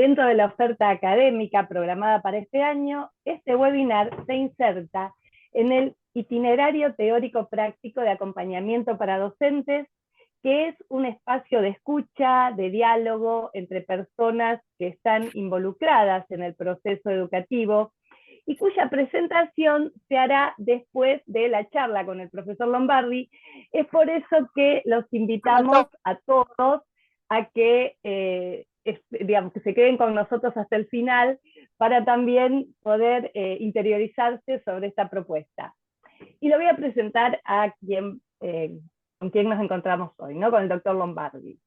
Dentro de la oferta académica programada para este año, este webinar se inserta en el itinerario teórico práctico de acompañamiento para docentes, que es un espacio de escucha, de diálogo entre personas que están involucradas en el proceso educativo y cuya presentación se hará después de la charla con el profesor Lombardi. Es por eso que los invitamos a todos a que digamos, que se queden con nosotros hasta el final para también poder interiorizarse sobre esta propuesta. Y lo voy a presentar a con quien nos encontramos hoy, ¿no? Con el doctor Lombardi.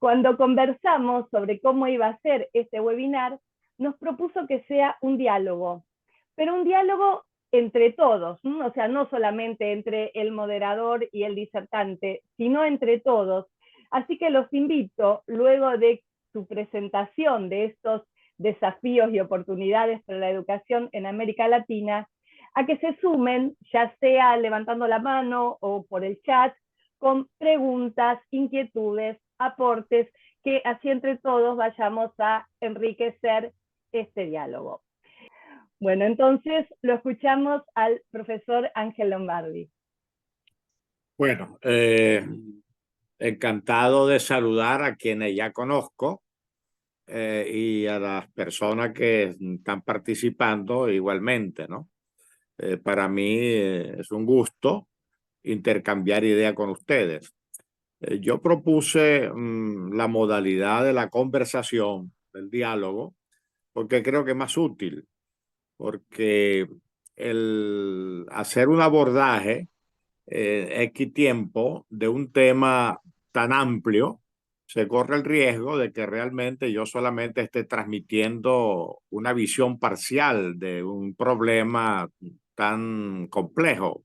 Cuando conversamos sobre cómo iba a ser este webinar, nos propuso que sea un diálogo, pero un diálogo entre todos, ¿no? O sea, no solamente entre el moderador y el disertante, sino entre todos. Así que los invito, luego de su presentación de estos desafíos y oportunidades para la educación en América Latina, a que se sumen, ya sea levantando la mano o por el chat, con preguntas, inquietudes, aportes, que así entre todos vayamos a enriquecer este diálogo. Bueno, entonces lo escuchamos al profesor Ángel Lombardi. Bueno, encantado de saludar a quienes ya conozco y a las personas que están participando igualmente, ¿no? Para mí es un gusto intercambiar ideas con ustedes. Yo propuse la modalidad de la conversación, del diálogo, porque creo que es más útil, porque el hacer un abordaje X tiempo de un tema tan amplio, se corre el riesgo de que realmente yo solamente esté transmitiendo una visión parcial de un problema tan complejo.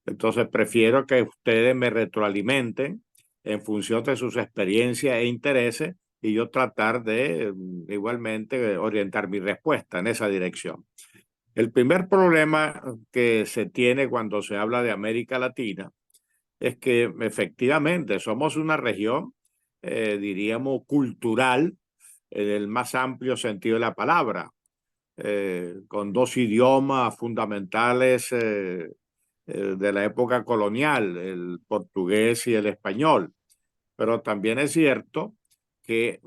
Entonces prefiero que ustedes me retroalimenten en función de sus experiencias e intereses y yo tratar de igualmente orientar mi respuesta en esa dirección. El primer problema que se tiene cuando se habla de América Latina es que efectivamente somos una región, diríamos, cultural en el más amplio sentido de la palabra, con dos idiomas fundamentales de la época colonial, el portugués y el español. Pero también es cierto que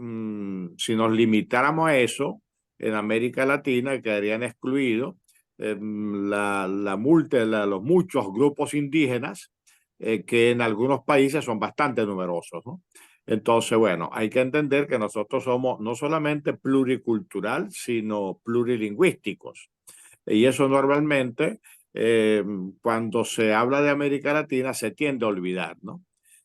si nos limitáramos a eso, en América Latina quedarían excluidos los muchos grupos indígenas que en algunos países son bastante numerosos, ¿no? Entonces, bueno, hay que entender que nosotros somos no solamente pluricultural, sino plurilingüísticos. Y eso normalmente, cuando se habla de América Latina, se tiende a olvidar, ¿no?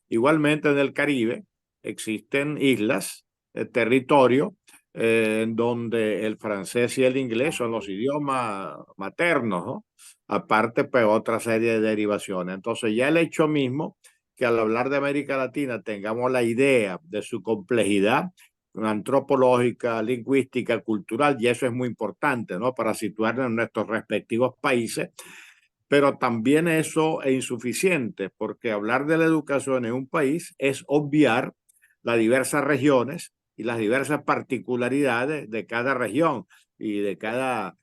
Igualmente en el Caribe existen islas, territorios, en donde el francés y el inglés son los idiomas maternos, ¿no? Aparte, pues otra serie de derivaciones. Entonces, ya el hecho mismo que al hablar de América Latina tengamos la idea de su complejidad antropológica, lingüística, cultural, y eso es muy importante, ¿no? Para situarnos en nuestros respectivos países, pero también eso es insuficiente, porque hablar de la educación en un país es obviar las diversas regiones y las diversas particularidades de cada región y de cada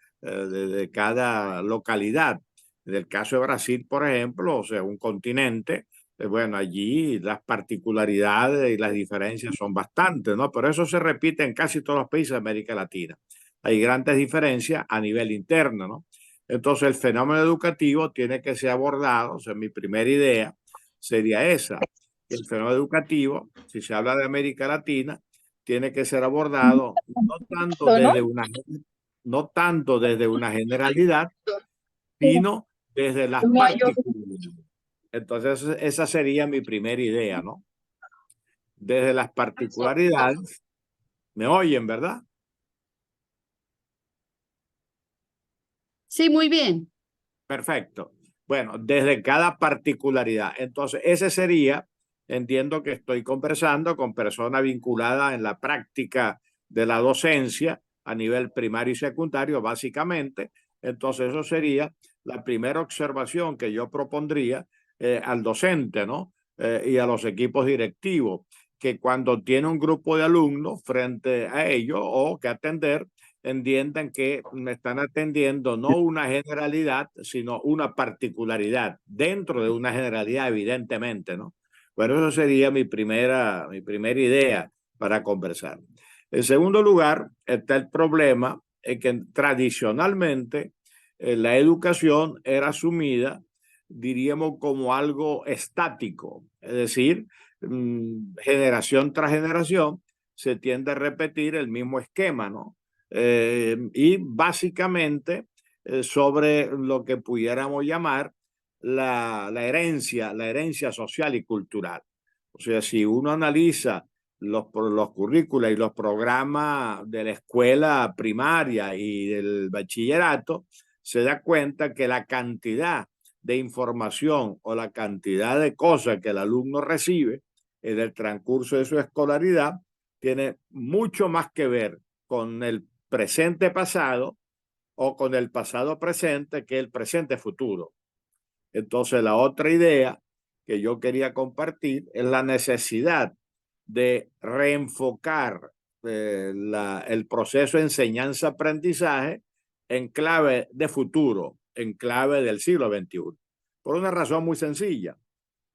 localidad. En el caso de Brasil, por ejemplo, o sea, un continente, bueno, allí las particularidades y las diferencias son bastantes, ¿no? Pero eso se repite en casi todos los países de América Latina. Hay grandes diferencias a nivel interno, ¿no? Entonces, el fenómeno educativo tiene que ser abordado, o sea, mi primera idea sería esa. El fenómeno educativo, si se habla de América Latina, tiene que ser abordado no tanto desde una generalidad, sino desde las particularidades. Entonces, esa sería mi primera idea, ¿no? Desde las particularidades, ¿me oyen, verdad? Sí, muy bien. Perfecto. Bueno, desde cada particularidad. Entonces, ese sería, entiendo que estoy conversando con personas vinculadas en la práctica de la docencia a nivel primario y secundario, básicamente. Entonces, eso sería la primera observación que yo propondría al docente, ¿no? Y a los equipos directivos, que cuando tiene un grupo de alumnos frente a ellos o que atender, entiendan que me están atendiendo no una generalidad, sino una particularidad dentro de una generalidad, evidentemente, ¿no? Bueno, eso sería mi primera idea para conversar. En segundo lugar, está el problema en que tradicionalmente la educación era asumida, diríamos, como algo estático, es decir, generación tras generación se tiende a repetir el mismo esquema, ¿no? Y básicamente sobre lo que pudiéramos llamar la herencia social y cultural. O sea, si uno analiza los currículos y los programas de la escuela primaria y del bachillerato, se da cuenta que la cantidad de información o la cantidad de cosas que el alumno recibe en el transcurso de su escolaridad tiene mucho más que ver con el presente pasado o con el pasado presente que el presente futuro. Entonces, la otra idea que yo quería compartir es la necesidad de reenfocar el proceso de enseñanza-aprendizaje en clave de futuro, en clave del siglo XXI. Por una razón muy sencilla.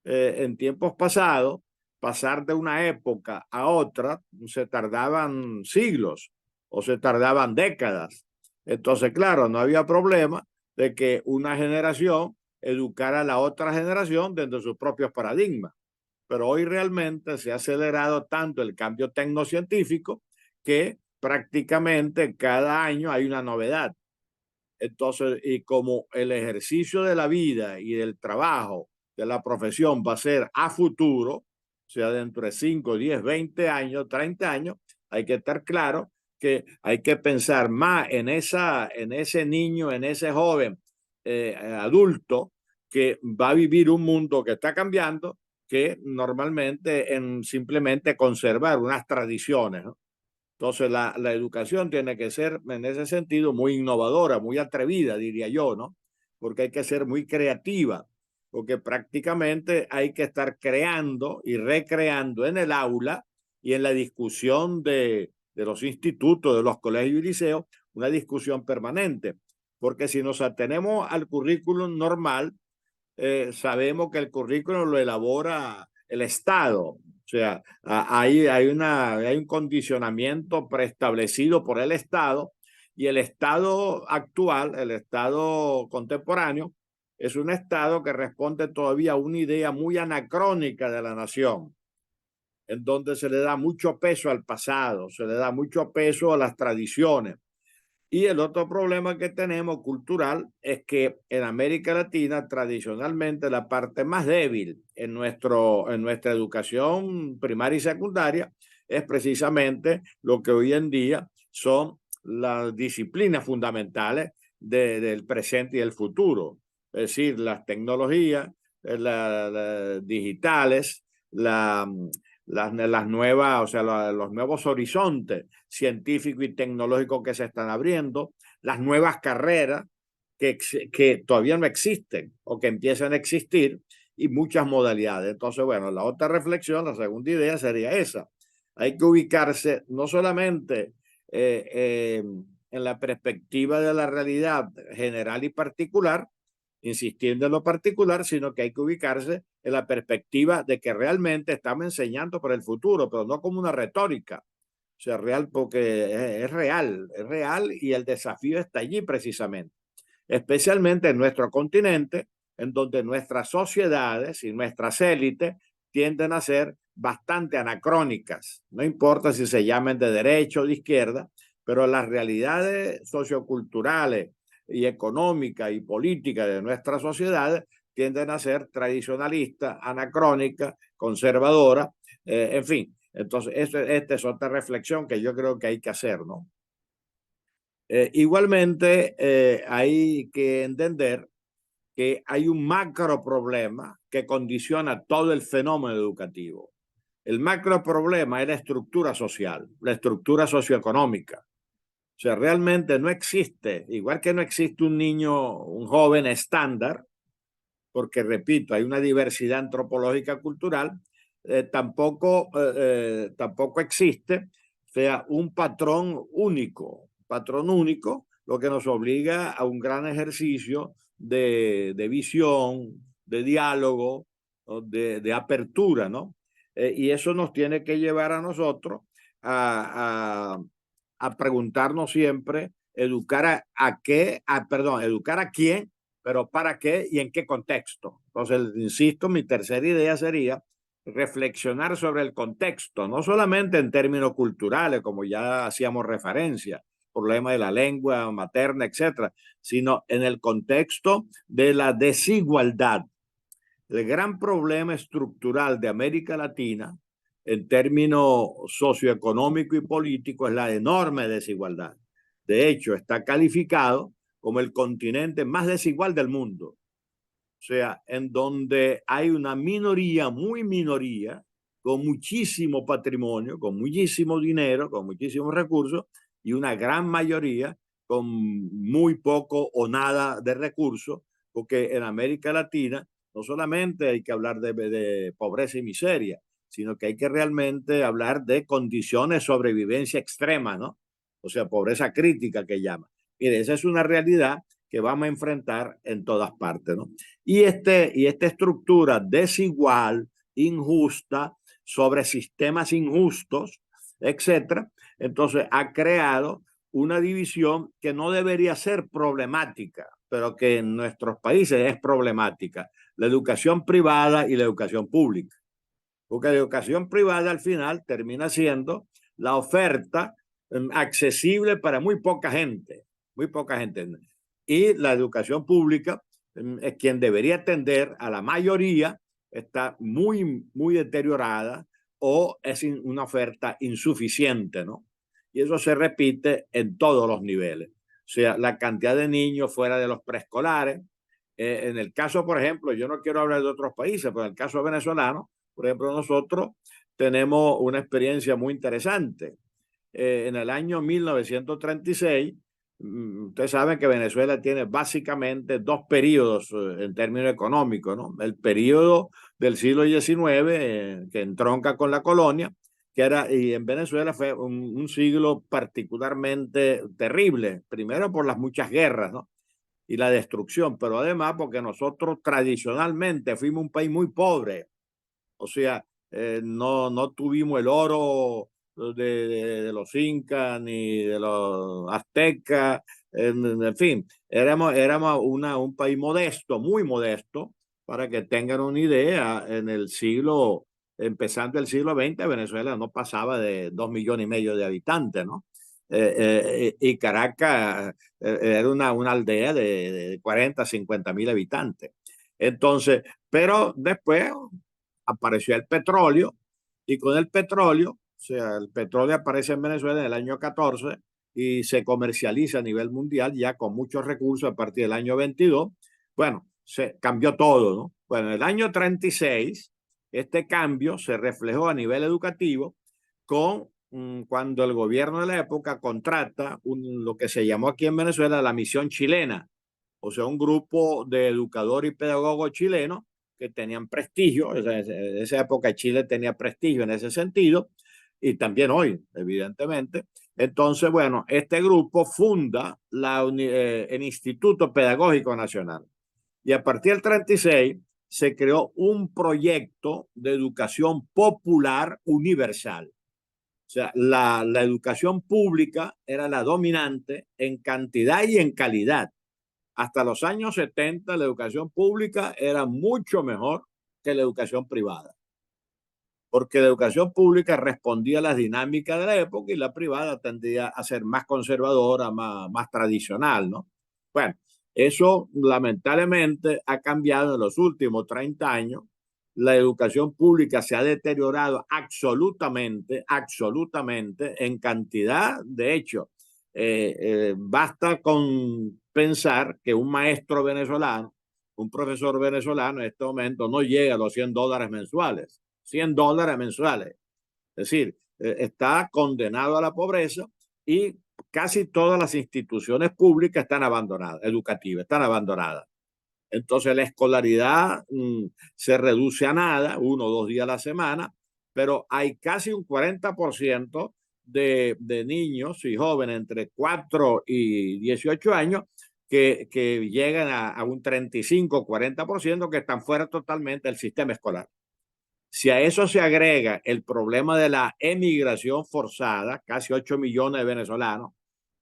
En tiempos pasados, pasar de una época a otra se tardaban siglos o se tardaban décadas. Entonces, claro, no había problema de que una generación educara a la otra generación dentro de sus propios paradigmas. Pero hoy realmente se ha acelerado tanto el cambio tecnocientífico que prácticamente cada año hay una novedad. Entonces, y como el ejercicio de la vida y del trabajo de la profesión va a ser a futuro, o sea, dentro de 5, 10, 20 años, 30 años, hay que estar claro que hay que pensar más en ese niño, en ese joven adulto que va a vivir un mundo que está cambiando, que normalmente en simplemente conservar unas tradiciones, ¿no? Entonces, la educación tiene que ser, en ese sentido, muy innovadora, muy atrevida, diría yo, ¿no? Porque hay que ser muy creativa, porque prácticamente hay que estar creando y recreando en el aula y en la discusión de los institutos, de los colegios y liceos, una discusión permanente. Porque si nos atenemos al currículum normal, sabemos que el currículum lo elabora el Estado. O sea, hay un condicionamiento preestablecido por el Estado y el Estado actual, el Estado contemporáneo, es un Estado que responde todavía a una idea muy anacrónica de la nación, en donde se le da mucho peso al pasado, se le da mucho peso a las tradiciones. Y el otro problema que tenemos cultural es que en América Latina tradicionalmente la parte más débil en nuestra educación primaria y secundaria es precisamente lo que hoy en día son las disciplinas fundamentales del presente y el futuro. Es decir, las tecnologías digitales, las nuevas, o sea, los nuevos horizontes científicos y tecnológicos que se están abriendo, las nuevas carreras que todavía no existen o que empiezan a existir y muchas modalidades. Entonces, bueno, la otra reflexión, la segunda idea sería esa. Hay que ubicarse no solamente en la perspectiva de la realidad general y particular, insistiendo en lo particular, sino que hay que ubicarse en la perspectiva de que realmente estamos enseñando para el futuro, pero no como una retórica. O sea, real porque es real y el desafío está allí precisamente, especialmente en nuestro continente, en donde nuestras sociedades y nuestras élites tienden a ser bastante anacrónicas. No importa si se llamen de derecha o de izquierda, pero las realidades socioculturales y económicas y políticas de nuestras sociedades tienden a ser tradicionalistas, anacrónicas, conservadoras, en fin. Entonces, esta es otra reflexión que yo creo que hay que hacer, ¿no? Igualmente, hay que entender que hay un macro problema que condiciona todo el fenómeno educativo. El macro problema es la estructura social, la estructura socioeconómica. O sea, realmente no existe, igual que no existe un niño, un joven estándar, porque repito, hay una diversidad antropológica cultural, tampoco existe, o sea, un patrón único, lo que nos obliga a un gran ejercicio de visión, de diálogo, ¿no? De apertura, ¿no? Y eso nos tiene que llevar a nosotros a preguntarnos siempre, educar educar a quién, pero para qué y en qué contexto. Entonces, insisto, mi tercera idea sería reflexionar sobre el contexto, no solamente en términos culturales, como ya hacíamos referencia, problema de la lengua materna, etcétera, sino en el contexto de la desigualdad. El gran problema estructural de América Latina en términos socioeconómico y político es la enorme desigualdad. De hecho, está calificado como el continente más desigual del mundo. O sea, en donde hay una minoría, muy minoría, con muchísimo patrimonio, con muchísimo dinero, con muchísimos recursos, y una gran mayoría con muy poco o nada de recursos, porque en América Latina no solamente hay que hablar de pobreza y miseria, sino que hay que realmente hablar de condiciones de sobrevivencia extrema, ¿no? O sea, pobreza crítica que llama. Mire, esa es una realidad que vamos a enfrentar en todas partes, ¿no? Y esta estructura desigual, injusta, sobre sistemas injustos, etcétera, entonces ha creado una división que no debería ser problemática, pero que en nuestros países es problemática: la educación privada y la educación pública. Porque la educación privada al final termina siendo la oferta accesible para muy poca gente, muy poca gente. Y la educación pública es quien debería atender a la mayoría, está muy deteriorada o es una oferta insuficiente, ¿no? Y eso se repite en todos los niveles. O sea, la cantidad de niños fuera de los preescolares. En el caso, por ejemplo, yo no quiero hablar de otros países, pero en el caso venezolano, por ejemplo, nosotros tenemos una experiencia muy interesante. En el año 1936, ustedes saben que Venezuela tiene básicamente dos periodos en términos económicos, ¿no? El periodo del siglo XIX, que entronca con la colonia, y en Venezuela fue un siglo particularmente terrible, primero por las muchas guerras, ¿no? Y la destrucción, pero además porque nosotros tradicionalmente fuimos un país muy pobre. O sea, no tuvimos el oro de los incas ni de los aztecas, en fin, éramos un país modesto, muy modesto. Para que tengan una idea, empezando el siglo XX, Venezuela no pasaba de 2,5 millones de habitantes, ¿no? Y Caracas era una aldea de 40, 50 mil habitantes. Entonces, pero después apareció el petróleo, y con el petróleo, o sea, el petróleo aparece en Venezuela en el año 14 y se comercializa a nivel mundial ya con muchos recursos a partir del año 22. Bueno, se cambió todo, ¿no? Bueno, en el año 36, este cambio se reflejó a nivel educativo cuando el gobierno de la época contrata lo que se llamó aquí en Venezuela la Misión Chilena, o sea, un grupo de educadores y pedagogos chilenos que tenían prestigio. En esa época Chile tenía prestigio en ese sentido, y también hoy, evidentemente. Entonces, bueno, este grupo funda el Instituto Pedagógico Nacional. Y a partir del 36 se creó un proyecto de educación popular universal. O sea, la educación pública era la dominante en cantidad y en calidad. Hasta los años 70, la educación pública era mucho mejor que la educación privada, porque la educación pública respondía a las dinámicas de la época y la privada tendía a ser más conservadora, más tradicional, ¿no? Bueno, eso lamentablemente ha cambiado en los últimos 30 años. La educación pública se ha deteriorado absolutamente en cantidad. De hecho, basta con pensar que un maestro venezolano, un profesor venezolano en este momento no llega a los $100 mensuales. $100 mensuales. Es decir, está condenado a la pobreza, y casi todas las instituciones públicas están abandonadas, educativas, están abandonadas. Entonces la escolaridad se reduce a nada, 1 o 2 días a la semana, pero hay casi un 40% de niños y jóvenes entre 4 y 18 años que llegan a un 35 40% que están fuera totalmente del sistema escolar. Si a eso se agrega el problema de la emigración forzada, casi 8 millones de venezolanos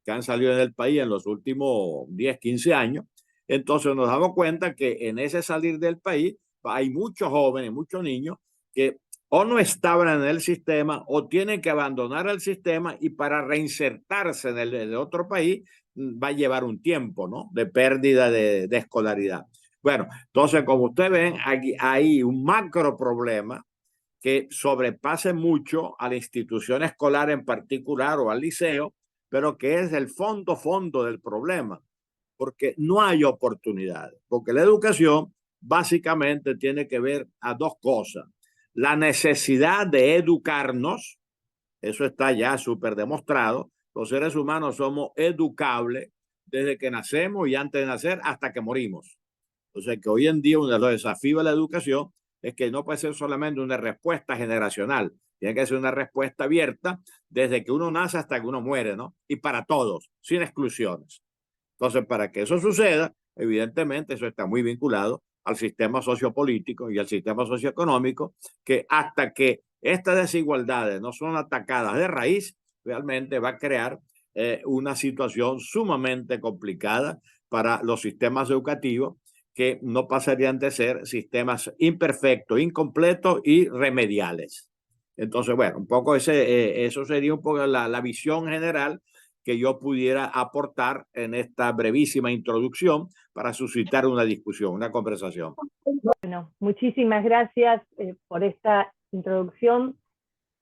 que han salido del país en los últimos 10, 15 años, entonces nos damos cuenta que en ese salir del país hay muchos jóvenes, muchos niños que o no estaban en el sistema o tienen que abandonar el sistema y para reinsertarse en el otro país va a llevar un tiempo, ¿no? De pérdida de escolaridad. Bueno, entonces, como ustedes ven, aquí hay un macro problema que sobrepase mucho a la institución escolar en particular o al liceo, pero que es el fondo del problema, porque no hay oportunidades, porque la educación básicamente tiene que ver a 2 cosas. La necesidad de educarnos, eso está ya súper demostrado, los seres humanos somos educables desde que nacemos y antes de nacer hasta que morimos. O sea que hoy en día uno de los desafíos de la educación es que no puede ser solamente una respuesta generacional, tiene que ser una respuesta abierta desde que uno nace hasta que uno muere, ¿no? Y para todos, sin exclusiones. Entonces, para que eso suceda, evidentemente eso está muy vinculado al sistema sociopolítico y al sistema socioeconómico, que hasta que estas desigualdades no son atacadas de raíz, realmente va a crear una situación sumamente complicada para los sistemas educativos que no pasarían de ser sistemas imperfectos, incompletos y remediales. Entonces, bueno, un poco eso sería un poco la visión general que yo pudiera aportar en esta brevísima introducción para suscitar una discusión, una conversación. Bueno, muchísimas gracias por esta introducción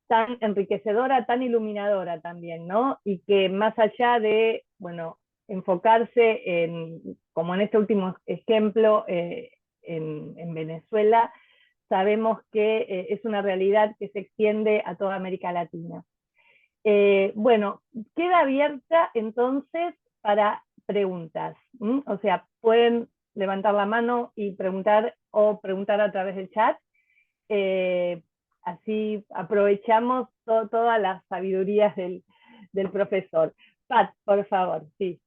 tan enriquecedora, tan iluminadora también, ¿no? Y que más allá de, bueno, enfocarse en, como en este último ejemplo, en Venezuela, sabemos que es una realidad que se extiende a toda América Latina. Bueno, queda abierta entonces para preguntas. O sea, pueden levantar la mano y preguntar o preguntar a través del chat. Así aprovechamos todas las sabidurías del profesor. Pat, por favor, sí.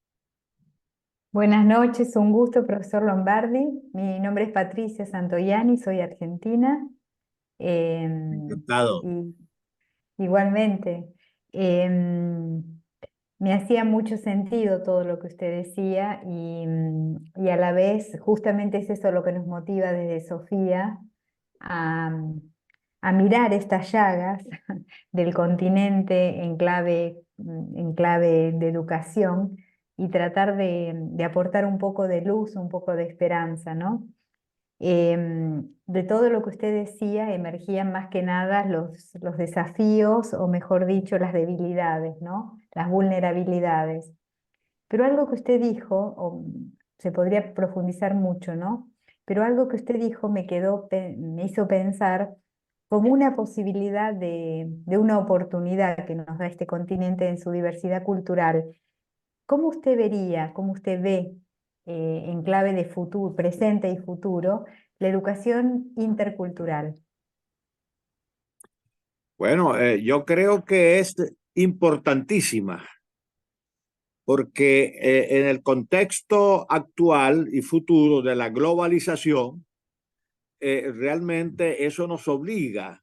Buenas noches, un gusto, profesor Lombardi. Mi nombre es Patricia Santoyani, soy argentina. Encantado. Y igualmente, me hacía mucho sentido todo lo que usted decía y a la vez justamente es eso lo que nos motiva desde Sofía a mirar estas llagas del continente en clave de educación y tratar de aportar un poco de luz, un poco de esperanza, ¿no? De todo lo que usted decía emergían más que nada los desafíos, o mejor dicho, las debilidades, ¿no? Las vulnerabilidades. Pero algo que usted dijo, se podría profundizar mucho, ¿no? Pero algo que usted dijo me hizo pensar como una posibilidad de una oportunidad que nos da este continente en su diversidad cultural. ¿Cómo usted vería, cómo usted ve en clave de futuro, presente y futuro, la educación intercultural? Bueno, yo creo que es importantísima porque en el contexto actual y futuro de la globalización, realmente eso nos obliga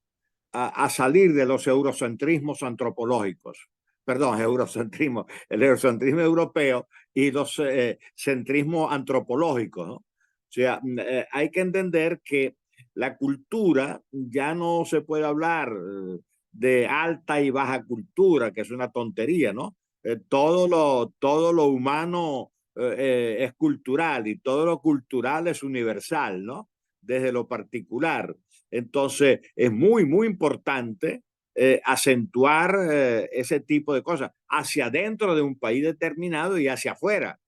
a salir de los eurocentrismos antropológicos. Perdón, eurocentrismo, el eurocentrismo europeo y los centrismos antropológicos, ¿no? O sea, hay que entender que la cultura ya no se puede hablar de alta y baja cultura, que es una tontería, ¿no? Todo lo humano es cultural y todo lo cultural es universal, ¿no? Desde lo particular. Entonces, es muy, muy importante acentuar ese tipo de cosas hacia dentro de un país determinado y hacia afuera.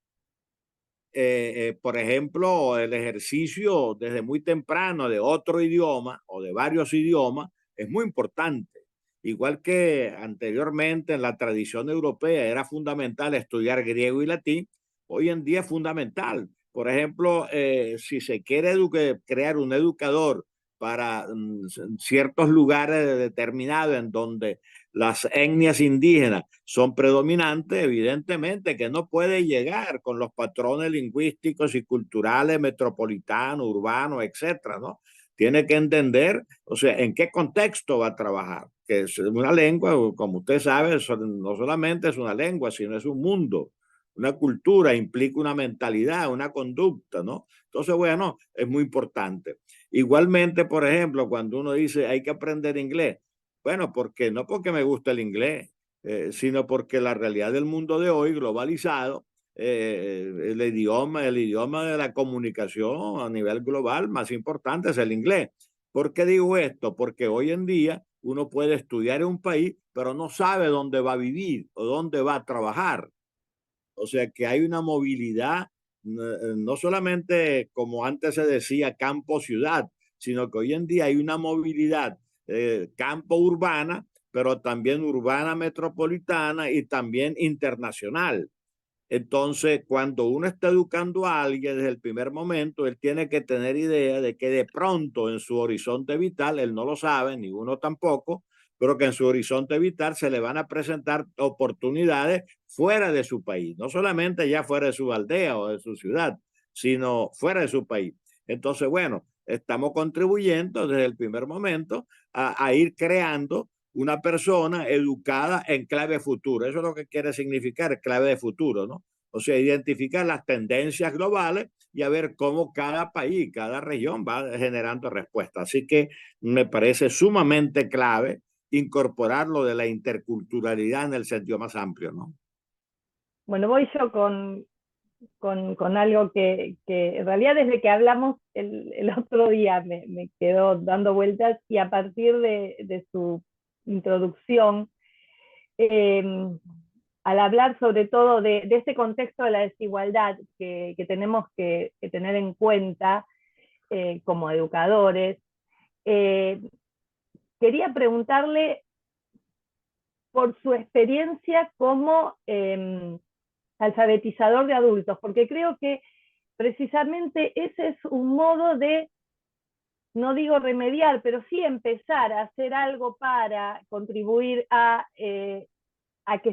Por ejemplo, el ejercicio desde muy temprano de otro idioma o de varios idiomas es muy importante. Igual que anteriormente en la tradición europea era fundamental estudiar griego y latín, hoy en día es fundamental Por ejemplo, si se quiere crear un educador para ciertos lugares determinados en donde las etnias indígenas son predominantes, evidentemente que no puede llegar con los patrones lingüísticos y culturales metropolitanos, urbanos, etcétera, ¿no? Tiene que entender, o sea, en qué contexto va a trabajar, que es una lengua, como usted sabe, no solamente es una lengua, sino es un mundo. Una cultura implica una mentalidad, una conducta, ¿no? Entonces, bueno, es muy importante. Igualmente, por ejemplo, cuando uno dice hay que aprender inglés, bueno, porque no porque me gusta el inglés, sino porque la realidad del mundo de hoy, globalizado, el idioma de la comunicación a nivel global más importante es el inglés. ¿Por qué digo esto? Porque hoy en día uno puede estudiar en un país, pero no sabe dónde va a vivir o dónde va a trabajar. O sea que hay una movilidad, no solamente como antes se decía campo-ciudad, sino que hoy en día hay una movilidad campo-urbana, pero también urbana metropolitana y también internacional. Entonces, cuando uno está educando a alguien desde el primer momento, él tiene que tener idea de que de pronto en su horizonte vital, él no lo sabe, ni uno tampoco, pero que en su horizonte vital se le van a presentar oportunidades fuera de su país, no solamente ya fuera de su aldea o de su ciudad, sino fuera de su país. Entonces, bueno, estamos contribuyendo desde el primer momento a ir creando una persona educada en clave futuro. Eso es lo que quiere significar clave de futuro, ¿no? O sea, identificar las tendencias globales y a ver cómo cada país, cada región va generando respuestas. Así que me parece sumamente clave incorporar lo de la interculturalidad en el sentido más amplio, ¿no? Bueno, voy yo con algo que en realidad desde que hablamos el otro día me quedó dando vueltas y a partir de su introducción, al hablar sobre todo de este contexto de la desigualdad que tenemos que tener en cuenta como educadores, quería preguntarle por su experiencia como alfabetizador de adultos, porque creo que precisamente ese es un modo de, no digo remediar, pero sí empezar a hacer algo para contribuir a que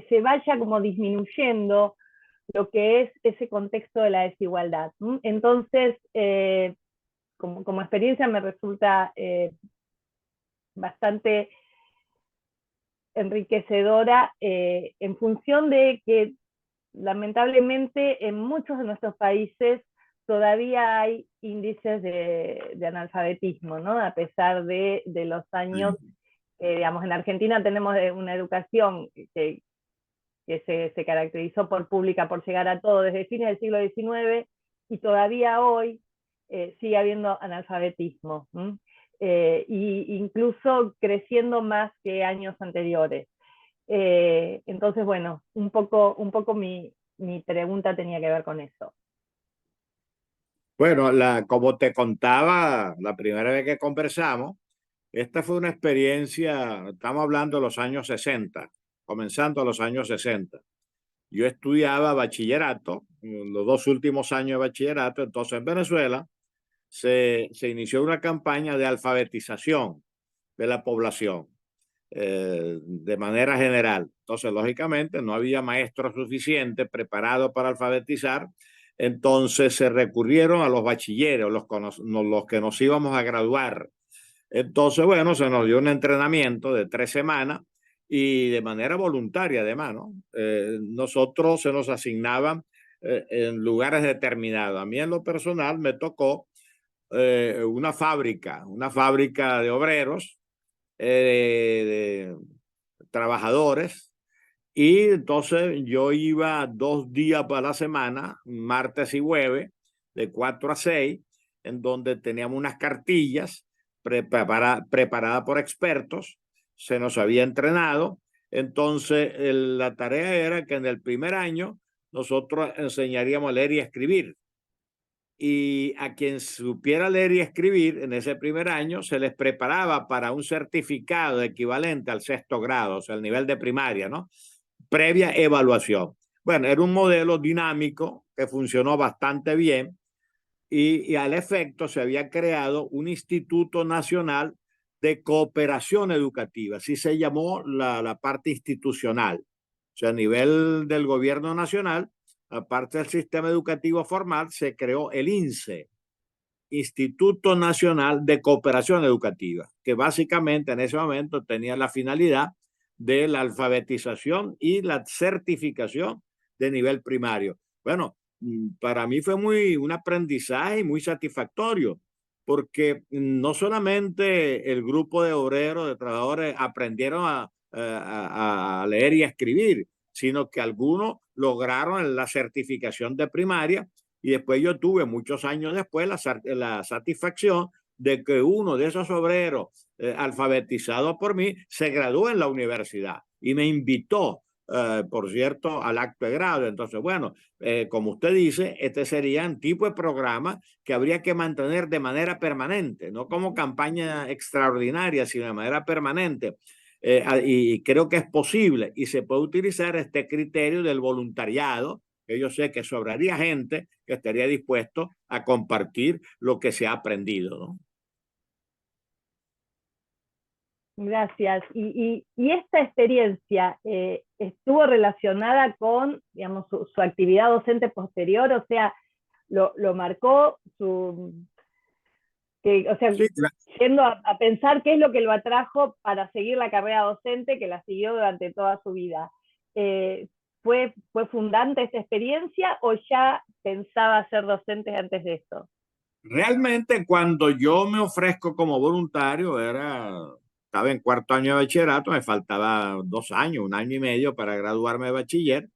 se vaya como disminuyendo lo que es ese contexto de la desigualdad. Entonces, como experiencia me resulta bastante enriquecedora en función de que lamentablemente en muchos de nuestros países todavía hay índices de analfabetismo, ¿no? A pesar de los años, digamos, en Argentina tenemos una educación que se caracterizó por pública, por llegar a todo desde fines del siglo XIX, y todavía hoy sigue habiendo analfabetismo, y incluso creciendo más que años anteriores. Entonces, bueno, un poco mi pregunta tenía que ver con eso. Bueno, como te contaba la primera vez que conversamos, esta fue una experiencia, estamos hablando de los años 60, comenzando a los años 60. Yo estudiaba bachillerato, los 2 últimos años de bachillerato, entonces en Venezuela se inició una campaña de alfabetización de la población de manera general. Entonces, lógicamente, no había maestros suficientes preparados para alfabetizar, entonces se recurrieron a los bachilleros, los que nos íbamos a graduar. Entonces, bueno, se nos dio un entrenamiento de 3 semanas y de manera voluntaria además, ¿no? Nosotros se nos asignaban en lugares determinados. A mí en lo personal me tocó una fábrica de obreros, de trabajadores, y entonces yo iba 2 días para la semana, martes y jueves, de 4 a 6, en donde teníamos unas cartillas preparadas por expertos, se nos había entrenado. Entonces la tarea era que en el primer año nosotros enseñaríamos a leer y a escribir. Y a quien supiera leer y escribir en ese primer año se les preparaba para un certificado equivalente al 6º grado, o sea, el nivel de primaria, ¿no? Previa evaluación. Bueno, era un modelo dinámico que funcionó bastante bien y al efecto se había creado un Instituto Nacional de Cooperación Educativa, así se llamó la parte institucional. O sea, a nivel del gobierno nacional, aparte del sistema educativo formal, se creó el INSE, Instituto Nacional de Cooperación Educativa, que básicamente en ese momento tenía la finalidad de la alfabetización y la certificación de nivel primario. Bueno, para mí fue un aprendizaje muy satisfactorio, porque no solamente el grupo de obreros, de trabajadores aprendieron a leer y a escribir, sino que algunos lograron la certificación de primaria y después yo tuve muchos años después la satisfacción de que uno de esos obreros alfabetizados por mí se graduó en la universidad y me invitó, por cierto, al acto de grado. Entonces, bueno, como usted dice, este sería un tipo de programa que habría que mantener de manera permanente, no como campaña extraordinaria, sino de manera permanente. Y creo que es posible y se puede utilizar este criterio del voluntariado, que yo sé que sobraría gente que estaría dispuesto a compartir lo que se ha aprendido, ¿no? Gracias. Y esta experiencia estuvo relacionada con, digamos, su actividad docente posterior, o sea, lo marcó o sea, Sí, claro. yendo a pensar qué es lo que lo atrajo para seguir la carrera docente, que la siguió durante toda su vida. ¿Fue fundante esta experiencia o ya pensaba ser docente antes de esto? Realmente cuando yo me ofrezco como voluntario, estaba en cuarto año de bachillerato, me faltaba 2 años, 1 año y medio para graduarme de bachiller.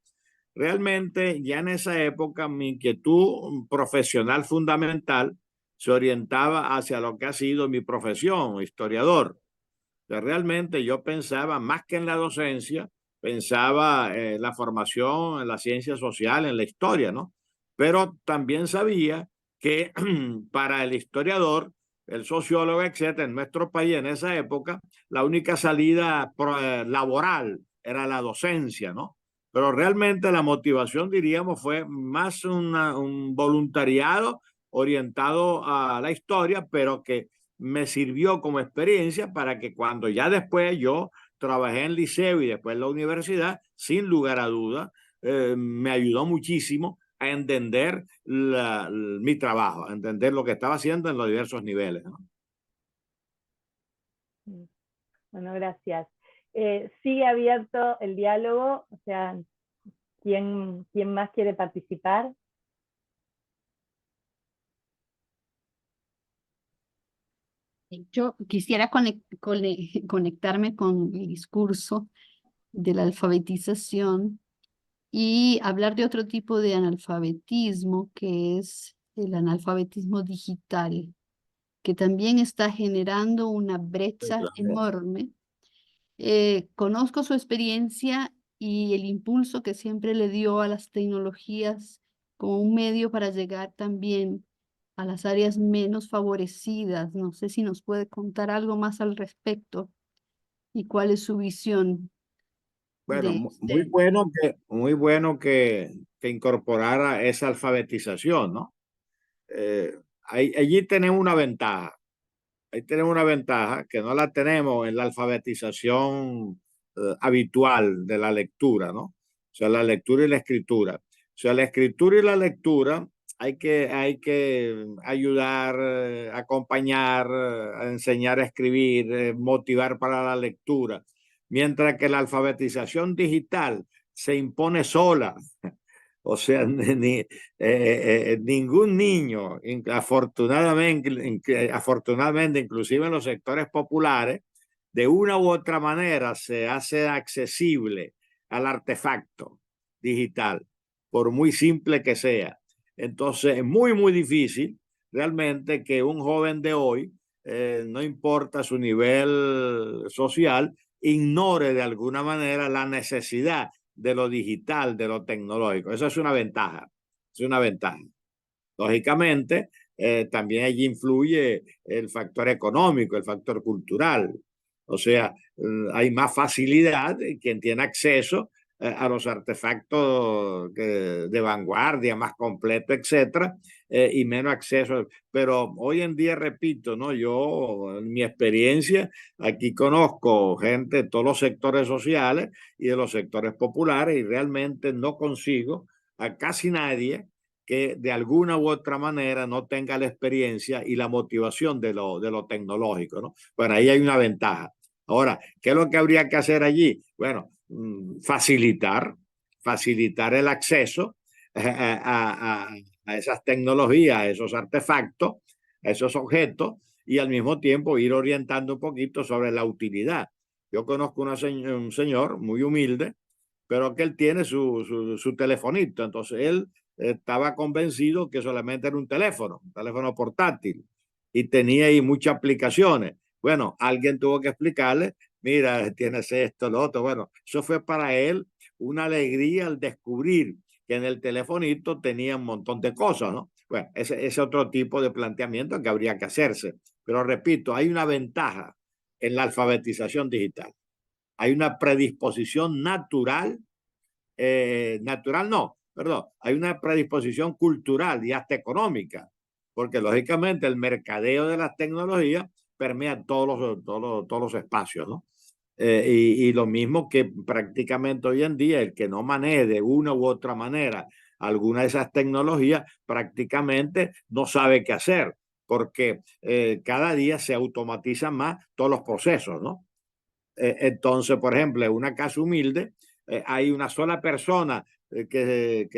Realmente ya en esa época mi inquietud profesional fundamental se orientaba hacia lo que ha sido mi profesión, historiador. O sea, realmente yo pensaba más que en la docencia, pensaba en la formación, en la ciencia social, en la historia, ¿no? Pero también sabía que para el historiador, el sociólogo, etcétera, en nuestro país en esa época, la única salida laboral era la docencia, ¿no? Pero realmente la motivación, diríamos, fue más un voluntariado orientado a la historia, pero que me sirvió como experiencia para que cuando ya después yo trabajé en el liceo y después en la universidad, sin lugar a duda, me ayudó muchísimo a entender mi trabajo, a entender lo que estaba haciendo en los diversos niveles, ¿no? Bueno, gracias. Sigue abierto el diálogo, o sea, ¿quién más quiere participar? Yo quisiera conectarme con el discurso de la alfabetización y hablar de otro tipo de analfabetismo, que es el analfabetismo digital, que también está generando una brecha enorme. Conozco su experiencia y el impulso que siempre le dio a las tecnologías como un medio para llegar también a las áreas menos favorecidas. No sé si nos puede contar algo más al respecto y cuál es su visión Bueno, de muy bueno que incorporara esa alfabetización, ¿no? Allí tenemos una ventaja. Ahí tenemos una ventaja que no la tenemos en la alfabetización habitual de la lectura, ¿no? O sea, la lectura y la escritura. O sea, la escritura y la lectura hay que ayudar, acompañar, enseñar a escribir, motivar para la lectura, mientras que la alfabetización digital se impone sola. O sea, ningún niño, afortunadamente, inclusive en los sectores populares, de una u otra manera se hace accesible al artefacto digital, por muy simple que sea. Entonces, es muy difícil realmente que un joven de hoy, no importa su nivel social, ignore de alguna manera la necesidad de lo digital, de lo tecnológico. Eso es una ventaja, es una ventaja. Lógicamente, también allí influye el factor económico, el factor cultural. O sea, hay más facilidad, quien tiene acceso a los artefactos de vanguardia, más completos, etcétera, y menos acceso. Pero hoy en día, repito, ¿no? Yo, en mi experiencia, aquí conozco gente de todos los sectores sociales y de los sectores populares y realmente no consigo a casi nadie que de alguna u otra manera no tenga la experiencia y la motivación de lo tecnológico, ¿no? Bueno, ahí hay una ventaja. Ahora, ¿qué es lo que habría que hacer allí? Bueno, facilitar el acceso a esas tecnologías, a esos artefactos, a esos objetos, y al mismo tiempo ir orientando un poquito sobre la utilidad. Yo conozco un señor muy humilde, pero que él tiene su telefonito, entonces él estaba convencido que solamente era un teléfono portátil, y tenía ahí muchas aplicaciones. Bueno, alguien tuvo que explicarle, mira, tienes esto, lo otro. Bueno, eso fue para él una alegría al descubrir que en el telefonito tenía un montón de cosas, ¿no? Bueno, ese otro tipo de planteamiento que habría que hacerse. Pero repito, hay una ventaja en la alfabetización digital. Hay una predisposición natural, natural no, perdón, hay una predisposición cultural y hasta económica, porque lógicamente el mercadeo de las tecnologías permea todos los espacios, ¿no? Y lo mismo que prácticamente hoy en día el que no maneje de una u otra manera alguna de esas tecnologías prácticamente no sabe qué hacer, porque cada día se automatizan más todos los procesos, ¿no? Entonces, por ejemplo, en una casa humilde hay una sola persona que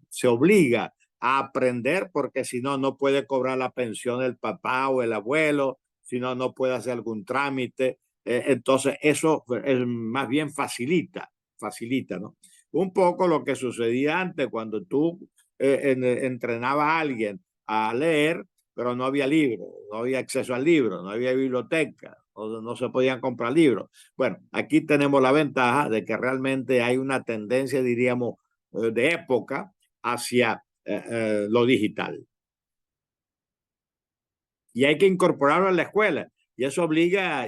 se obliga a aprender, porque si no, no puede cobrar la pensión del papá o el abuelo, si no, no puede hacer algún trámite. Entonces, eso es, más bien facilita, ¿no? Un poco lo que sucedía antes cuando tú entrenabas a alguien a leer, pero no había libro, no había acceso al libro, no había biblioteca, no se podían comprar libros. Bueno, aquí tenemos la ventaja de que realmente hay una tendencia, diríamos, de época hacia lo digital. Y hay que incorporarlo en la escuela. Y eso obliga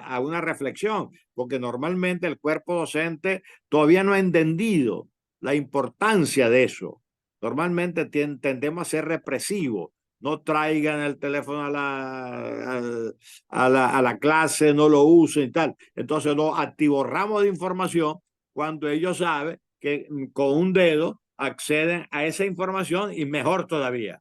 a una reflexión, porque normalmente el cuerpo docente todavía no ha entendido la importancia de eso. Normalmente tendemos a ser represivos. No traigan el teléfono a la clase, no lo usen y tal. Entonces lo atiborramos de información cuando ellos saben que con un dedo acceden a esa información, y mejor todavía.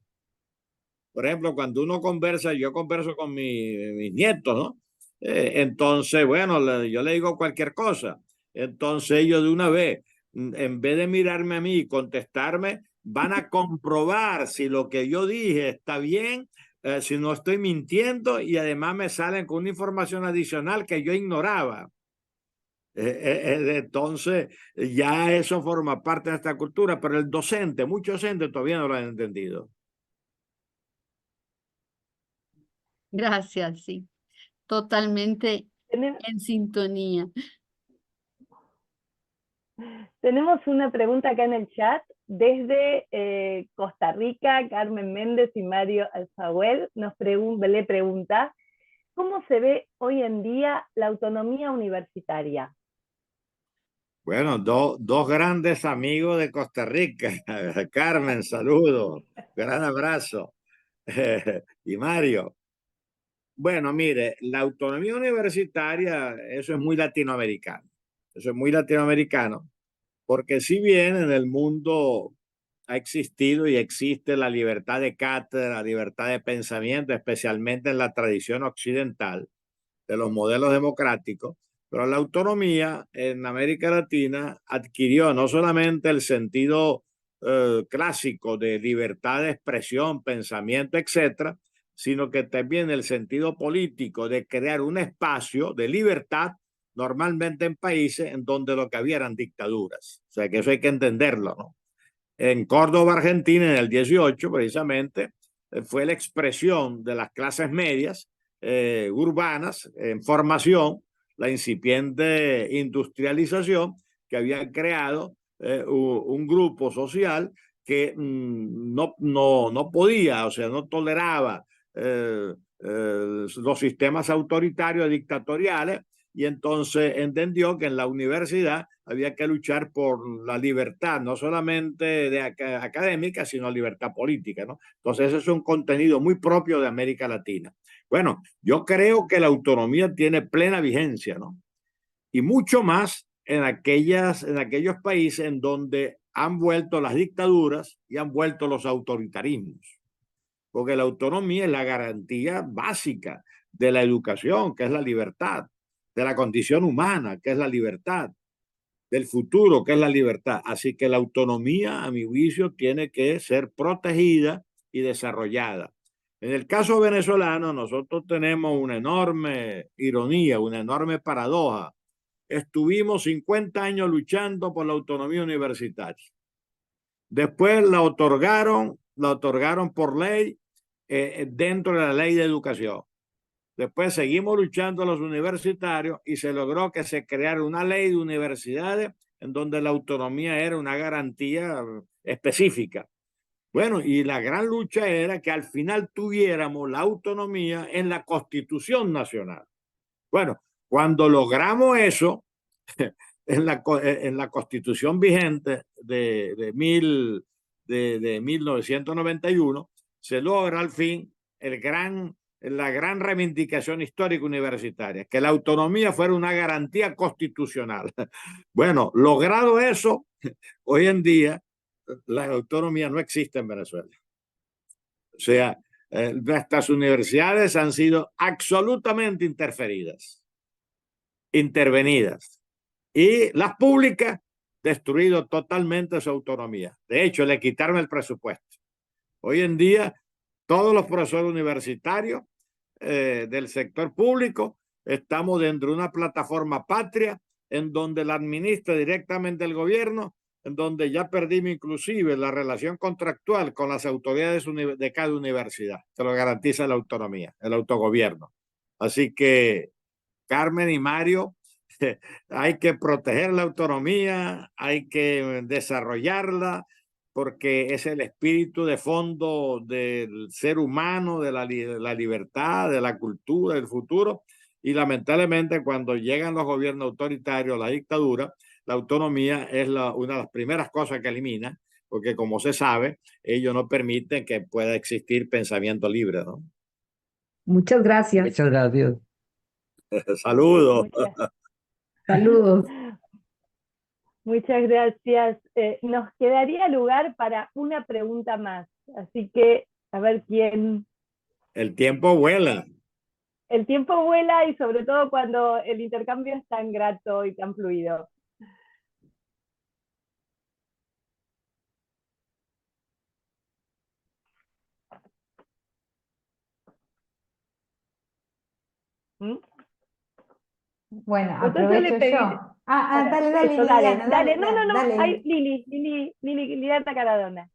Por ejemplo, cuando uno conversa, yo converso con mis nietos, ¿no? Entonces, bueno, yo le digo cualquier cosa. Entonces ellos de una vez, en vez de mirarme a mí y contestarme, van a comprobar si lo que yo dije está bien, si no estoy mintiendo, y además me salen con una información adicional que yo ignoraba. Entonces, ya eso forma parte de esta cultura, pero el docente, muchos docentes todavía no lo han entendido. Gracias, sí. Totalmente Tenemos en sintonía. una pregunta acá en el chat desde Costa Rica. Carmen Méndez y Mario Alfahuel le pregunta, ¿cómo se ve hoy en día la autonomía universitaria? Bueno, dos grandes amigos de Costa Rica. Carmen, saludo, gran abrazo. Y Mario. Bueno, mire, la autonomía universitaria, eso es muy latinoamericano. Eso es muy latinoamericano, porque si bien en el mundo ha existido y existe la libertad de cátedra, la libertad de pensamiento, especialmente en la tradición occidental de los modelos democráticos, pero la autonomía en América Latina adquirió no solamente el sentido clásico de libertad de expresión, pensamiento, etcétera, sino que también el sentido político de crear un espacio de libertad, normalmente en países en donde lo que había eran dictaduras. O sea que eso hay que entenderlo, ¿no? En Córdoba, Argentina, en el 18, precisamente, fue la expresión de las clases medias urbanas en formación, la incipiente industrialización que había creado un grupo social que no podía, o sea, no toleraba los sistemas autoritarios dictatoriales, y entonces entendió que en la universidad había que luchar por la libertad, no solamente académica, sino libertad política, ¿no? Entonces ese es un contenido muy propio de América Latina. Bueno, yo creo que la autonomía tiene plena vigencia, ¿no? Y mucho más en aquellos países en donde han vuelto las dictaduras y han vuelto los autoritarismos. Porque la autonomía es la garantía básica de la educación, que es la libertad, de la condición humana, que es la libertad, del futuro, que es la libertad. Así que la autonomía, a mi juicio, tiene que ser protegida y desarrollada. En el caso venezolano, nosotros tenemos una enorme ironía, una enorme paradoja. Estuvimos 50 años luchando por la autonomía universitaria. Después la otorgaron por ley dentro de la ley de educación. Después seguimos luchando los universitarios y se logró que se creara una ley de universidades en donde la autonomía era una garantía específica. Bueno, y la gran lucha era que al final tuviéramos la autonomía en la Constitución Nacional. Bueno, cuando logramos eso, en la Constitución vigente de 1991, se logra al fin la gran reivindicación histórica universitaria, que la autonomía fuera una garantía constitucional. Bueno, logrado eso, hoy en día la autonomía no existe en Venezuela. O sea, nuestras universidades han sido absolutamente intervenidas. Y las públicas, destruido totalmente su autonomía. De hecho, le quitaron el presupuesto. Hoy en día, todos los profesores universitarios del sector público estamos dentro de una plataforma patria en donde la administra directamente el gobierno, en donde ya perdimos inclusive la relación contractual con las autoridades de cada universidad, que lo garantiza la autonomía, el autogobierno. Así que, Carmen y Mario, hay que proteger la autonomía, hay que desarrollarla, porque es el espíritu de fondo del ser humano, de la libertad, de la cultura, del futuro. Y lamentablemente cuando llegan los gobiernos autoritarios, la dictadura, la autonomía es una de las primeras cosas que elimina, porque como se sabe, ellos no permiten que pueda existir pensamiento libre, ¿no? Muchas gracias. Muchas gracias. Saludos. Saludos. Muchas gracias. Nos quedaría lugar para una pregunta más. Así que, a ver quién. El tiempo vuela. El tiempo vuela y sobre todo cuando el intercambio es tan grato y tan fluido. ¿Mm? Bueno, Entonces le aprovecho pedí. yo. Dale, Eso, Liliana, dale. No, dale. ay, Liliana Caradona.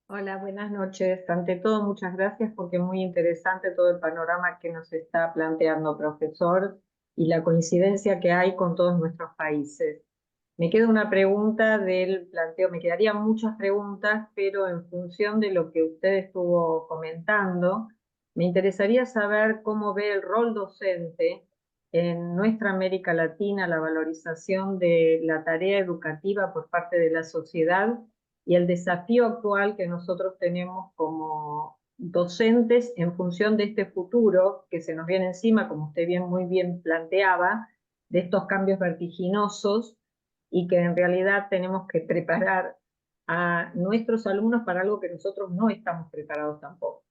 Hola, buenas noches. Ante todo, muchas gracias porque es muy interesante todo el panorama que nos está planteando, profesor, y la coincidencia que hay con todos nuestros países. Me queda una pregunta del planteo, me quedarían muchas preguntas, pero en función de lo que usted estuvo comentando, me interesaría saber cómo ve el rol docente en nuestra América Latina, la valorización de la tarea educativa por parte de la sociedad y el desafío actual que nosotros tenemos como docentes en función de este futuro que se nos viene encima, como usted muy bien planteaba, de estos cambios vertiginosos y que en realidad tenemos que preparar a nuestros alumnos para algo que nosotros no estamos preparados tampoco.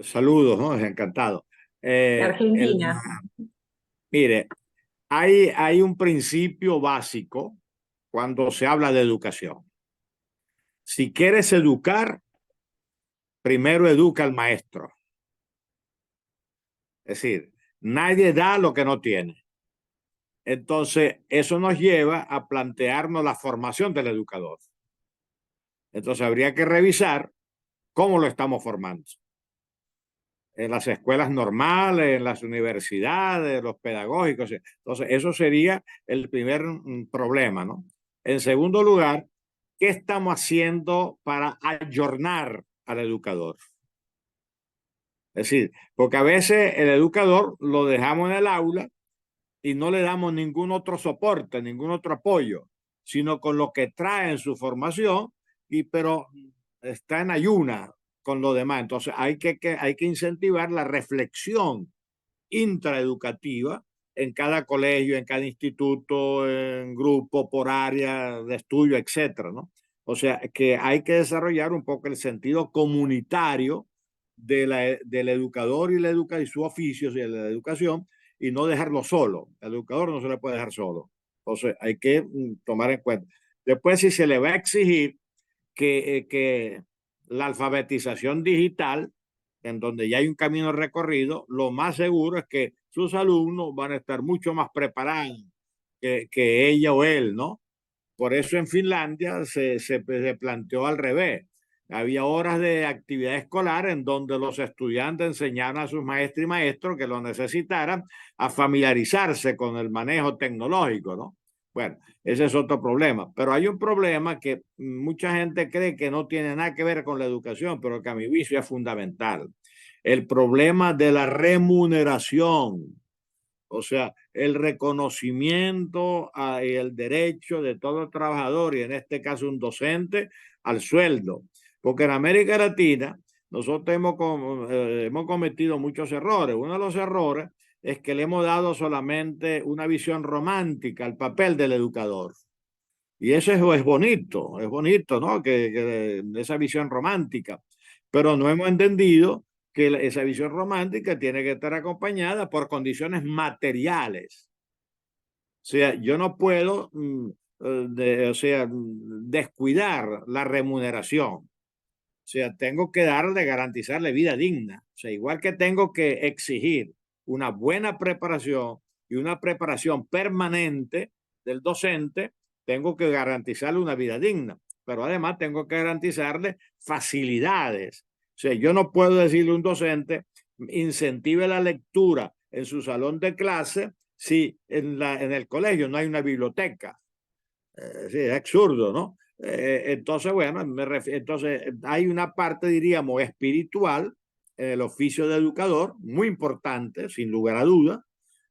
Saludos, ¿no? Encantado. Argentina. Mire, hay un principio básico cuando se habla de educación. Si quieres educar, primero educa al maestro. Es decir, nadie da lo que no tiene. Entonces, eso nos lleva a plantearnos la formación del educador. Entonces, habría que revisar cómo lo estamos formando. En las escuelas normales, en las universidades, los pedagógicos. Entonces, eso sería el primer problema, ¿no? En segundo lugar, ¿qué estamos haciendo para ayornar al educador? Es decir, porque a veces el educador lo dejamos en el aula y no le damos ningún otro soporte, ningún otro apoyo, sino con lo que trae en su formación, pero está en ayuna con lo demás. Entonces hay que incentivar la reflexión intraeducativa en cada colegio, en cada instituto, en grupo, por área de estudio, etcétera, ¿no? O sea, que hay que desarrollar un poco el sentido comunitario del educador y su oficio, de la educación, y no dejarlo solo. El educador no se le puede dejar solo. Entonces, hay que tomar en cuenta. Después, si se le va a exigir que la alfabetización digital, en donde ya hay un camino recorrido, lo más seguro es que sus alumnos van a estar mucho más preparados que ella o él, ¿no? Por eso en Finlandia se planteó al revés. Había horas de actividad escolar en donde los estudiantes enseñaban a sus maestros y maestros que lo necesitaran a familiarizarse con el manejo tecnológico, ¿no? Bueno, ese es otro problema. Pero hay un problema que mucha gente cree que no tiene nada que ver con la educación, pero que a mi juicio es fundamental. El problema de la remuneración. O sea, el reconocimiento y el derecho de todo trabajador, y en este caso un docente, al sueldo. Porque en América Latina nosotros hemos cometido muchos errores. Uno de los errores es que le hemos dado solamente una visión romántica al papel del educador. Y eso es bonito, ¿no? Que esa visión romántica. Pero no hemos entendido que esa visión romántica tiene que estar acompañada por condiciones materiales. O sea, yo no puedo descuidar la remuneración. O sea, tengo que garantizarle vida digna. O sea, igual que tengo que exigir una buena preparación y una preparación permanente del docente, tengo que garantizarle una vida digna. Pero además tengo que garantizarle facilidades. O sea, yo no puedo decirle a un docente, incentive la lectura en su salón de clase si en el colegio no hay una biblioteca. Sí, es absurdo, ¿no? Entonces, bueno, entonces hay una parte, diríamos, espiritual en el oficio de educador, muy importante, sin lugar a dudas.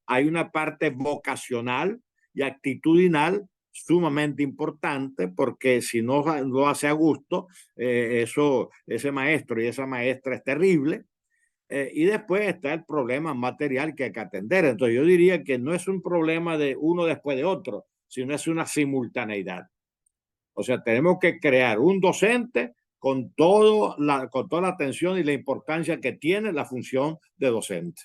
Hay una parte vocacional y actitudinal sumamente importante, porque si no lo hace a gusto, ese maestro y esa maestra es terrible. Y después está el problema material que hay que atender. Entonces yo diría que no es un problema de uno después de otro, sino es una simultaneidad. O sea, tenemos que crear un docente con toda la atención y la importancia que tiene la función de docente.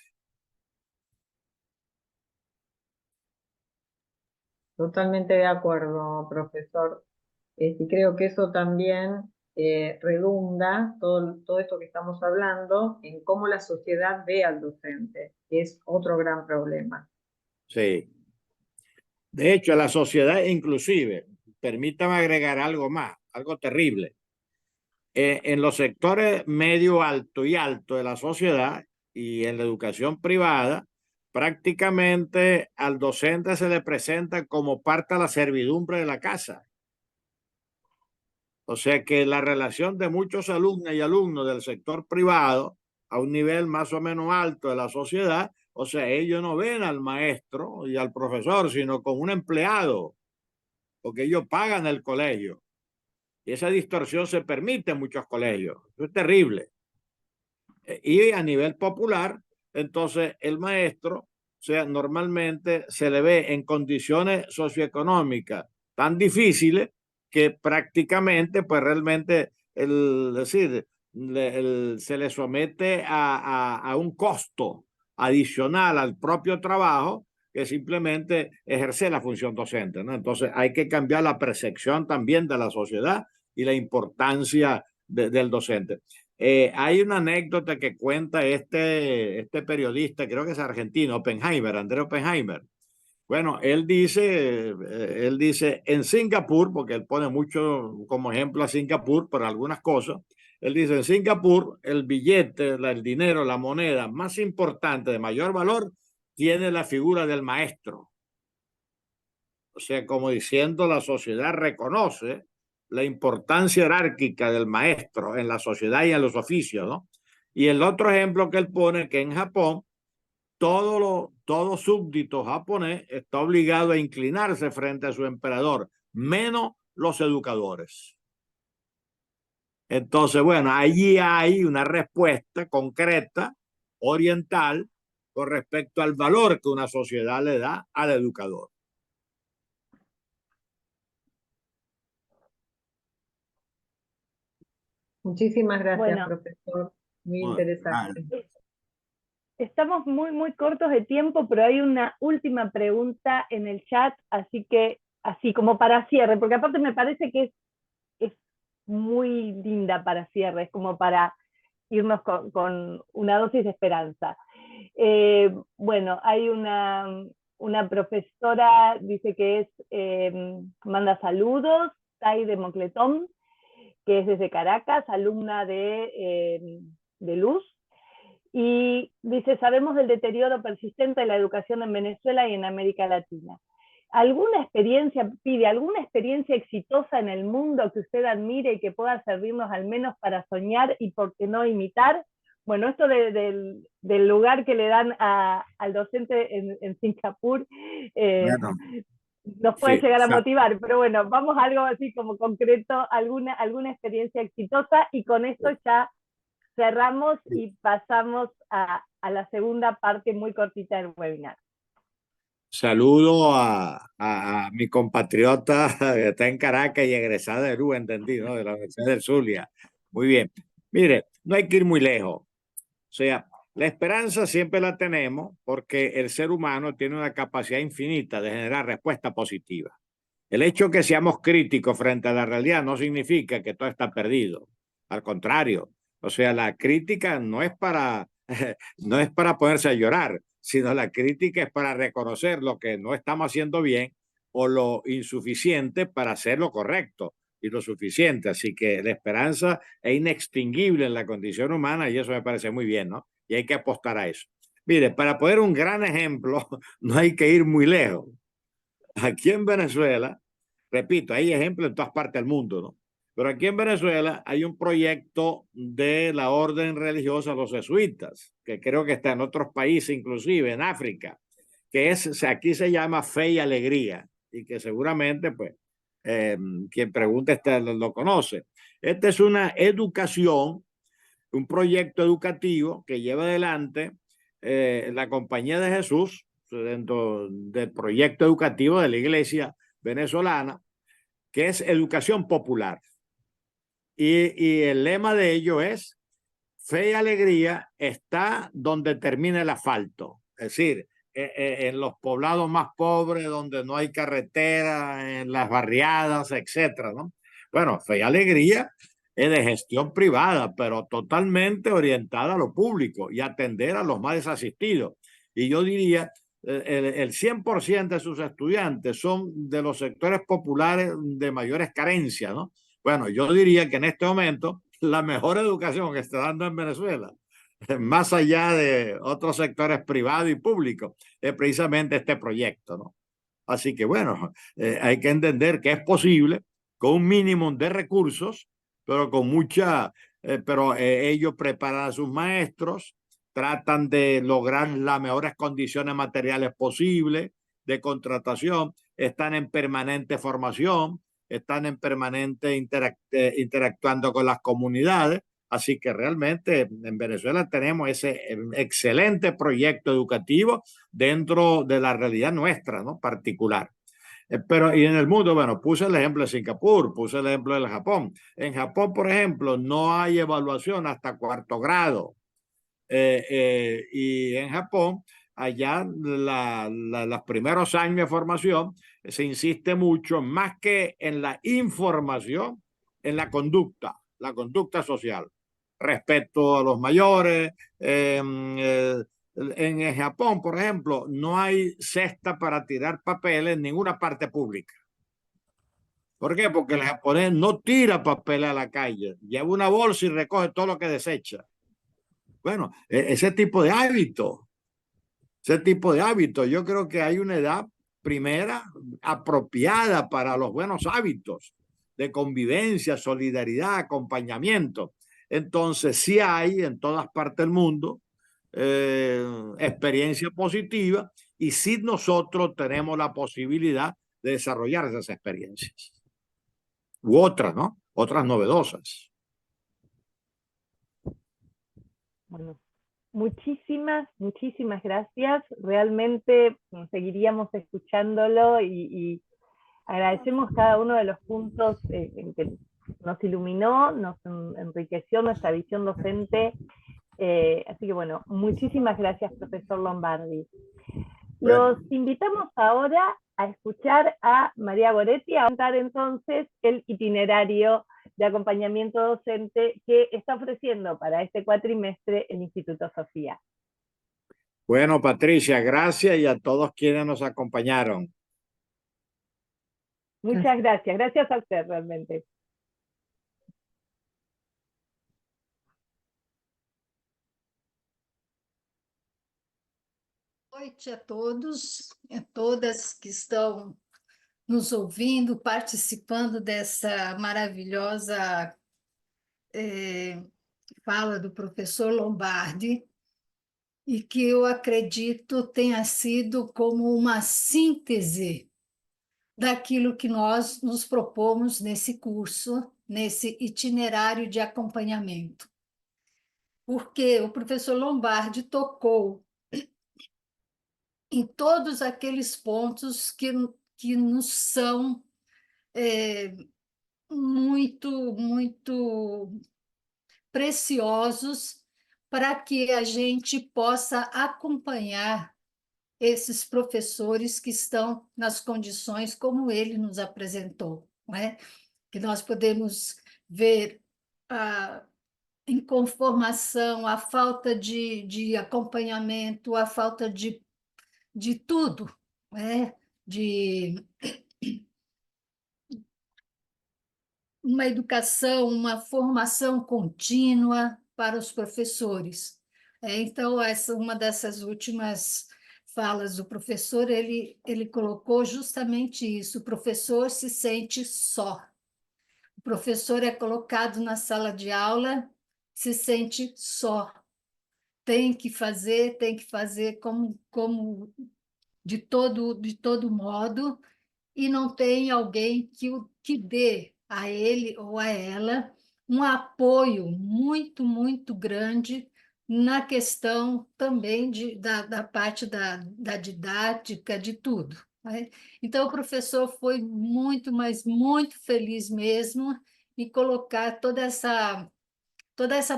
Totalmente de acuerdo, profesor. Y creo que eso también redunda, todo esto que estamos hablando, en cómo la sociedad ve al docente, que es otro gran problema. Sí. De hecho, la sociedad inclusive, permítame agregar algo más, algo terrible. En los sectores medio, alto y alto de la sociedad y en la educación privada, prácticamente al docente se le presenta como parte de la servidumbre de la casa. O sea que la relación de muchos alumnos y alumnos del sector privado a un nivel más o menos alto de la sociedad, o sea, ellos no ven al maestro y al profesor, sino como un empleado, porque ellos pagan el colegio. Y esa distorsión se permite en muchos colegios. Eso es terrible. Y a nivel popular, entonces el maestro, o sea, normalmente se le ve en condiciones socioeconómicas tan difíciles que prácticamente, pues realmente, decir, se le somete a un costo adicional al propio trabajo que simplemente ejerce la función docente, ¿no? Entonces hay que cambiar la percepción también de la sociedad y la importancia del docente. Hay una anécdota que cuenta este periodista, creo que es argentino, Oppenheimer, André Oppenheimer. Bueno, él dice, en Singapur, porque él pone mucho como ejemplo a Singapur por algunas cosas, él dice, en Singapur el billete, el dinero, la moneda más importante, de mayor valor, tiene la figura del maestro. O sea, como diciendo, la sociedad reconoce la importancia jerárquica del maestro en la sociedad y en los oficios, ¿no? Y el otro ejemplo que él pone, que en Japón, todo súbdito japonés está obligado a inclinarse frente a su emperador, menos los educadores. Entonces, bueno, allí hay una respuesta concreta, oriental, con respecto al valor que una sociedad le da al educador. Muchísimas gracias, Bueno, profesor. Muy Bueno, interesante. estamos muy cortos de tiempo, pero hay una última pregunta en el chat, así que, así como para cierre, porque aparte me parece que es muy linda para cierre, es como para irnos con una dosis de esperanza. Bueno, hay una profesora, dice que manda saludos, Tai de Mocletón, que es desde Caracas, alumna de Luz, y dice, sabemos del deterioro persistente de la educación en Venezuela y en América Latina. Pide alguna experiencia exitosa en el mundo que usted admire y que pueda servirnos al menos para soñar y por qué no imitar? Bueno, esto del lugar que le dan al docente en Singapur bueno, nos puede sí, llegar a motivar, pero bueno, vamos a algo así como concreto, alguna experiencia exitosa, y con esto ya cerramos y pasamos a la segunda parte muy cortita del webinar. saludo a mi compatriota que está en Caracas y egresada de Perú, entendí, ¿no? De la Universidad del Zulia. Muy bien. Mire, no hay que ir muy lejos. O sea, la esperanza siempre la tenemos porque el ser humano tiene una capacidad infinita de generar respuesta positiva. El hecho que seamos críticos frente a la realidad no significa que todo está perdido. Al contrario, o sea, la crítica no es no es para ponerse a llorar, sino la crítica es para reconocer lo que no estamos haciendo bien o lo insuficiente para hacer lo correcto y lo suficiente. Así que la esperanza es inextinguible en la condición humana y eso me parece muy bien, ¿no? Y hay que apostar a eso. Mire, para poner un gran ejemplo, no hay que ir muy lejos. Aquí en Venezuela, repito, hay ejemplos en todas partes del mundo, ¿no? Pero aquí en Venezuela hay un proyecto de la orden religiosa, los jesuitas, que creo que está en otros países, inclusive en África, que aquí se llama Fe y Alegría, y que seguramente, pues, quien pregunte lo conoce. Esta es una educación, un proyecto educativo que lleva adelante la Compañía de Jesús dentro del proyecto educativo de la Iglesia venezolana, que es educación popular. Y el lema de ello es: fe y alegría está donde termina el asfalto. Es decir, en los poblados más pobres, donde no hay carretera, en las barriadas, etcétera, ¿no? Bueno, fe y alegría es de gestión privada, pero totalmente orientada a lo público y atender a los más desasistidos. Y yo diría, el 100% de sus estudiantes son de los sectores populares de mayores carencias, ¿no? Bueno, yo diría que en este momento la mejor educación que está dando en Venezuela, más allá de otros sectores privados y públicos, es precisamente este proyecto, ¿no? Así que bueno, hay que entender que es posible con un mínimo de recursos, pero con ellos preparan a sus maestros, tratan de lograr las mejores condiciones materiales posibles de contratación, están en permanente formación, están en permanente interactuando con las comunidades. Así que realmente en Venezuela tenemos ese excelente proyecto educativo dentro de la realidad nuestra, ¿no? Particular. Pero y en el mundo, bueno, puse el ejemplo de Singapur, puse el ejemplo del Japón. En Japón, por ejemplo, no hay evaluación hasta cuarto grado. Y en Japón, allá los primeros años de formación se insiste mucho más que en la información, en la conducta social, respeto a los mayores. En Japón, por ejemplo, no hay cesta para tirar papel en ninguna parte pública. ¿Por qué? Porque el japonés no tira papel a la calle, lleva una bolsa y recoge todo lo que desecha. Bueno, ese tipo de hábitos, yo creo que hay una edad primera apropiada para los buenos hábitos de convivencia, solidaridad, acompañamiento. Entonces, sí hay en todas partes del mundo experiencia positiva y sí nosotros tenemos la posibilidad de desarrollar esas experiencias. U otras, ¿no? Otras novedosas. Bueno, muchísimas gracias. Realmente seguiríamos escuchándolo y agradecemos cada uno de los puntos en que nos iluminó, nos enriqueció nuestra visión docente. Así que bueno, muchísimas gracias, profesor Lombardi. Los invitamos ahora a escuchar a María Goretti a contar entonces el itinerario de acompañamiento docente que está ofreciendo para este cuatrimestre el Instituto Sofía. Bueno, Patricia, gracias y a todos quienes nos acompañaron. Muchas gracias. Gracias a usted realmente. Boa noite a todos e a todas que estão nos ouvindo, participando dessa maravilhosa fala do professor Lombardi, e que eu acredito tenha sido como uma síntese daquilo que nós nos propomos nesse curso, nesse itinerário de acompanhamento. Porque o professor Lombardi tocou em todos aqueles pontos que nos são muito preciosos para que a gente possa acompanhar esses professores que estão nas condições como ele nos apresentou, não é? Que nós podemos ver a inconformação, a falta de acompanhamento, a falta de tudo, não é? De uma educação, uma formação contínua para os professores. Então, uma dessas últimas falas do professor, ele colocou justamente isso: o professor se sente só. O professor é colocado na sala de aula, se sente só. Tem que fazer como de todo modo, e não tem alguém que dê a ele ou a ela um apoio muito grande na questão também da parte da didática, de tudo, né? Então, o professor foi muito, mas muito feliz mesmo em colocar toda essa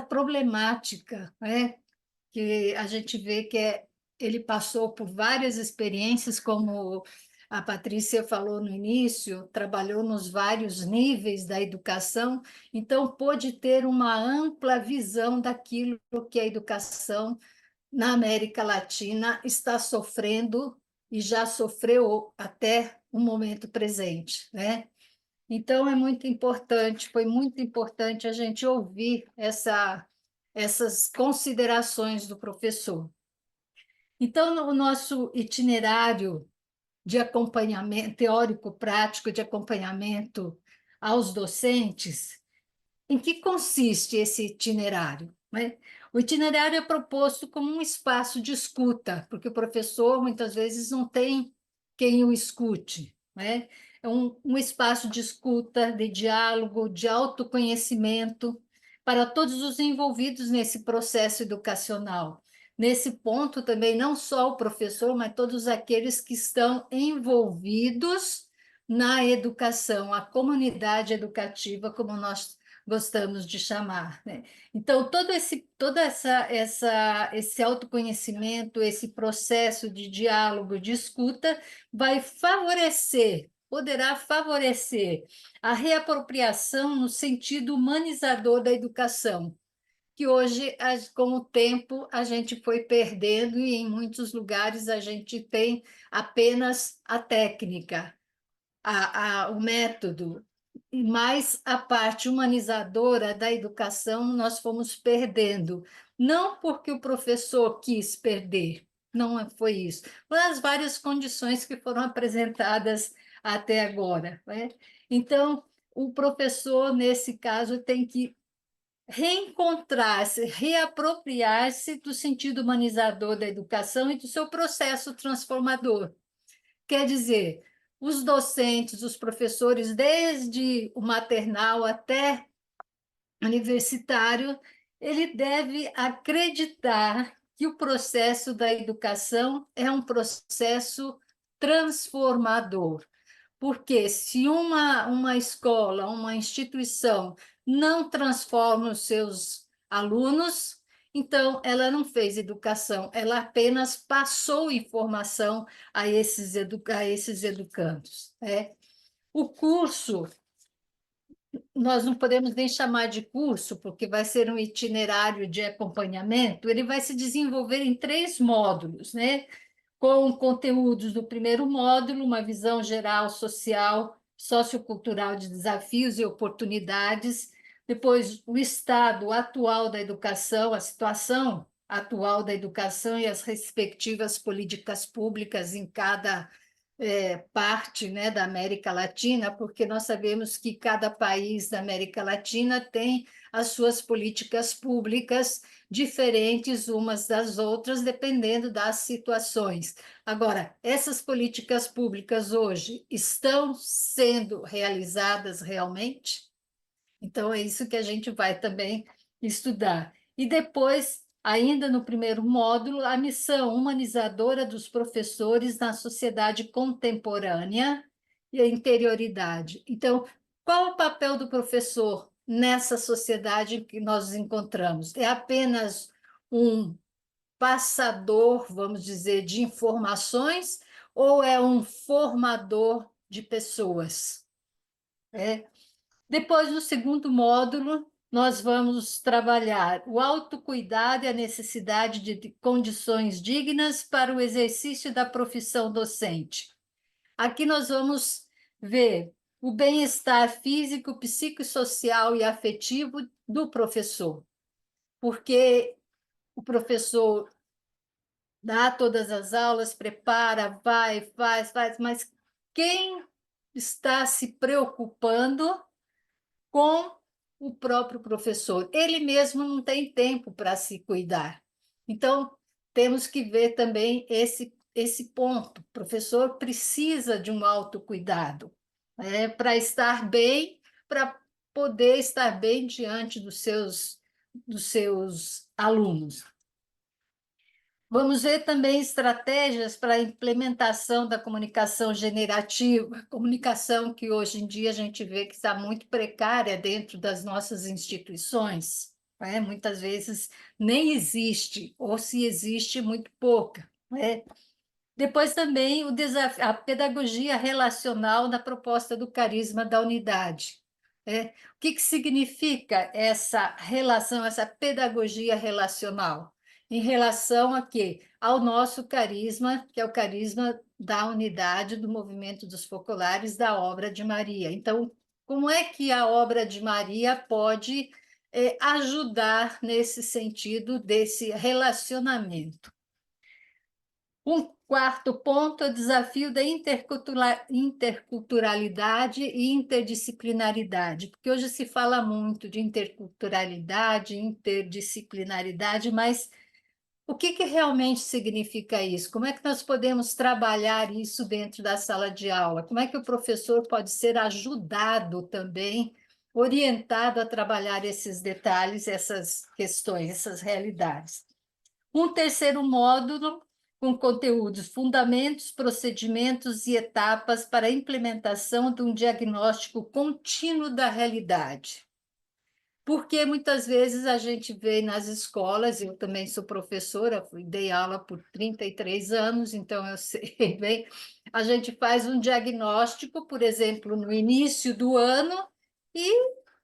problemática, né? Que a gente vê que ele passou por várias experiências, como a Patrícia falou no início, trabalhou nos vários níveis da educação, então pôde ter uma ampla visão daquilo que a educação na América Latina está sofrendo e já sofreu até o momento presente, né? Então, foi muito importante a gente ouvir essas considerações do professor. Então, o nosso itinerário de acompanhamento teórico-prático, de acompanhamento aos docentes, em que consiste esse itinerário, né? O itinerário é proposto como um espaço de escuta, porque o professor muitas vezes não tem quem o escute, né? É um espaço de escuta, de diálogo, de autoconhecimento para todos os envolvidos nesse processo educacional. Nesse ponto também, não só o professor, mas todos aqueles que estão envolvidos na educação, a comunidade educativa, como nós gostamos de chamar, né? Então, todo esse autoconhecimento, esse processo de diálogo, de escuta, poderá favorecer a reapropriação no sentido humanizador da educação, que hoje, com o tempo, a gente foi perdendo e em muitos lugares a gente tem apenas a técnica, o método, mas a parte humanizadora da educação nós fomos perdendo, não porque o professor quis perder, não foi isso, mas as várias condições que foram apresentadas até agora, né? Então, o professor, nesse caso, tem que reencontrar-se, reapropriar-se do sentido humanizador da educação e do seu processo transformador. Quer dizer, os docentes, os professores, desde o maternal até universitário, ele deve acreditar que o processo da educação é um processo transformador. Porque se uma escola, uma instituição não transforma os seus alunos, então ela não fez educação, ela apenas passou informação a esses educandos. Né? O curso, nós não podemos nem chamar de curso, porque vai ser um itinerário de acompanhamento, ele vai se desenvolver em 3 módulos, né? Com conteúdos do primeiro módulo, uma visão geral social, sociocultural de desafios e oportunidades, depois o estado atual da educação, a situação atual da educação e as respectivas políticas públicas em cada parte, né, da América Latina, porque nós sabemos que cada país da América Latina tem as suas políticas públicas diferentes umas das outras, dependendo das situações. Agora, essas políticas públicas hoje estão sendo realizadas realmente? Então, é isso que a gente vai também estudar. E depois, ainda no primeiro módulo, a missão humanizadora dos professores na sociedade contemporânea e a interioridade. Então, qual o papel do professor nessa sociedade que nós encontramos? É apenas um passador, vamos dizer, de informações ou é um formador de pessoas? Depois, no segundo módulo, nós vamos trabalhar o autocuidado e a necessidade de condições dignas para o exercício da profissão docente. Aqui nós vamos ver o bem-estar físico, psicossocial e afetivo do professor, porque o professor dá todas as aulas, prepara, vai, faz, mas quem está se preocupando com o próprio professor? Ele mesmo não tem tempo para se cuidar. Então, temos que ver também esse ponto. O professor precisa de um autocuidado, né, para estar bem, para poder estar bem diante dos seus alunos. Vamos ver também estratégias para a implementação da comunicação generativa, comunicação que hoje em dia a gente vê que está muito precária dentro das nossas instituições, né? Muitas vezes nem existe, ou se existe, muito pouca, né? Depois também o desafio, a pedagogia relacional na proposta do carisma da unidade. O que significa essa relação, essa pedagogia relacional? Em relação a quê? Ao nosso carisma, que é o carisma da unidade do movimento dos focolares da obra de Maria. Então, como é que a obra de Maria pode ajudar nesse sentido desse relacionamento? Um quarto ponto é o desafio da interculturalidade e interdisciplinaridade, porque hoje se fala muito de interculturalidade, interdisciplinaridade, mas o que realmente significa isso? Como é que nós podemos trabalhar isso dentro da sala de aula? Como é que o professor pode ser ajudado também, orientado a trabalhar esses detalhes, essas questões, essas realidades? Um terceiro módulo com conteúdos, fundamentos, procedimentos e etapas para a implementação de um diagnóstico contínuo da realidade. Porque muitas vezes a gente vê nas escolas, eu também sou professora, dei aula por 33 anos, então eu sei bem, a gente faz um diagnóstico, por exemplo, no início do ano e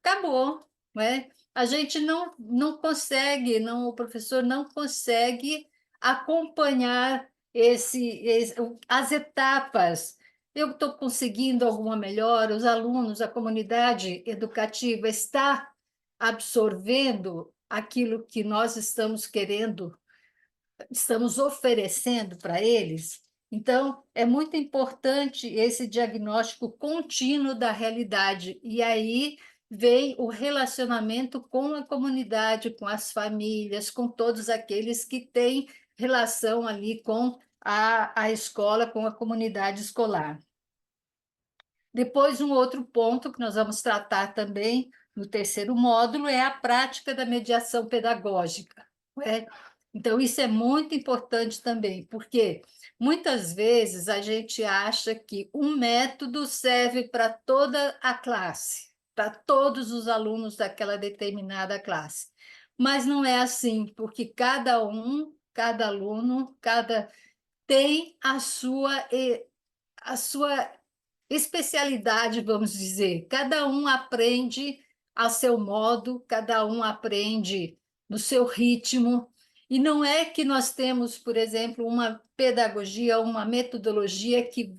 acabou, né? A gente não consegue, o professor não consegue acompanhar as etapas. Eu estou conseguindo alguma melhora? Os alunos, a comunidade educativa está absorvendo aquilo que nós estamos querendo, estamos oferecendo para eles? Então, é muito importante esse diagnóstico contínuo da realidade. E aí vem o relacionamento com a comunidade, com as famílias, com todos aqueles que têm relação ali com a escola, com a comunidade escolar. Depois, um outro ponto que nós vamos tratar também no terceiro módulo é a prática da mediação pedagógica, né? Então, isso é muito importante também, porque muitas vezes a gente acha que um método serve para toda a classe, para todos os alunos daquela determinada classe. Mas não é assim, porque cada um, cada aluno, tem a sua especialidade, vamos dizer. Cada um aprende a seu modo, cada um aprende no seu ritmo. E não é que nós temos, por exemplo, uma pedagogia, uma metodologia que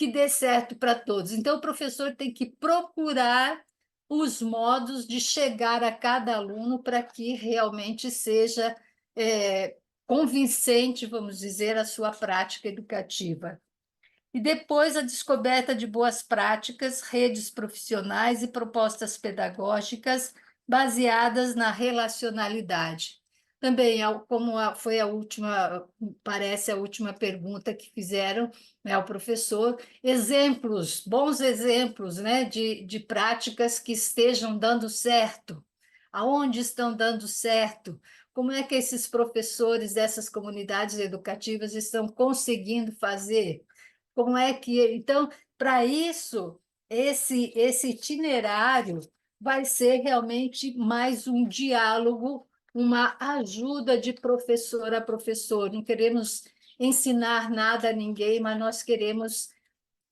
dê certo para todos. Então, o professor tem que procurar os modos de chegar a cada aluno para que realmente seja convincente, vamos dizer, a sua prática educativa. E depois a descoberta de boas práticas, redes profissionais e propostas pedagógicas baseadas na relacionalidade. Também, como foi a última, parece a última pergunta que fizeram, né, ao professor, exemplos, bons exemplos, né, de práticas que estejam dando certo. Aonde estão dando certo? Como é que esses professores dessas comunidades educativas estão conseguindo fazer? Como é que... Então, para isso, esse itinerário vai ser realmente mais um diálogo, uma ajuda de professor a professor. Não queremos ensinar nada a ninguém, mas nós queremos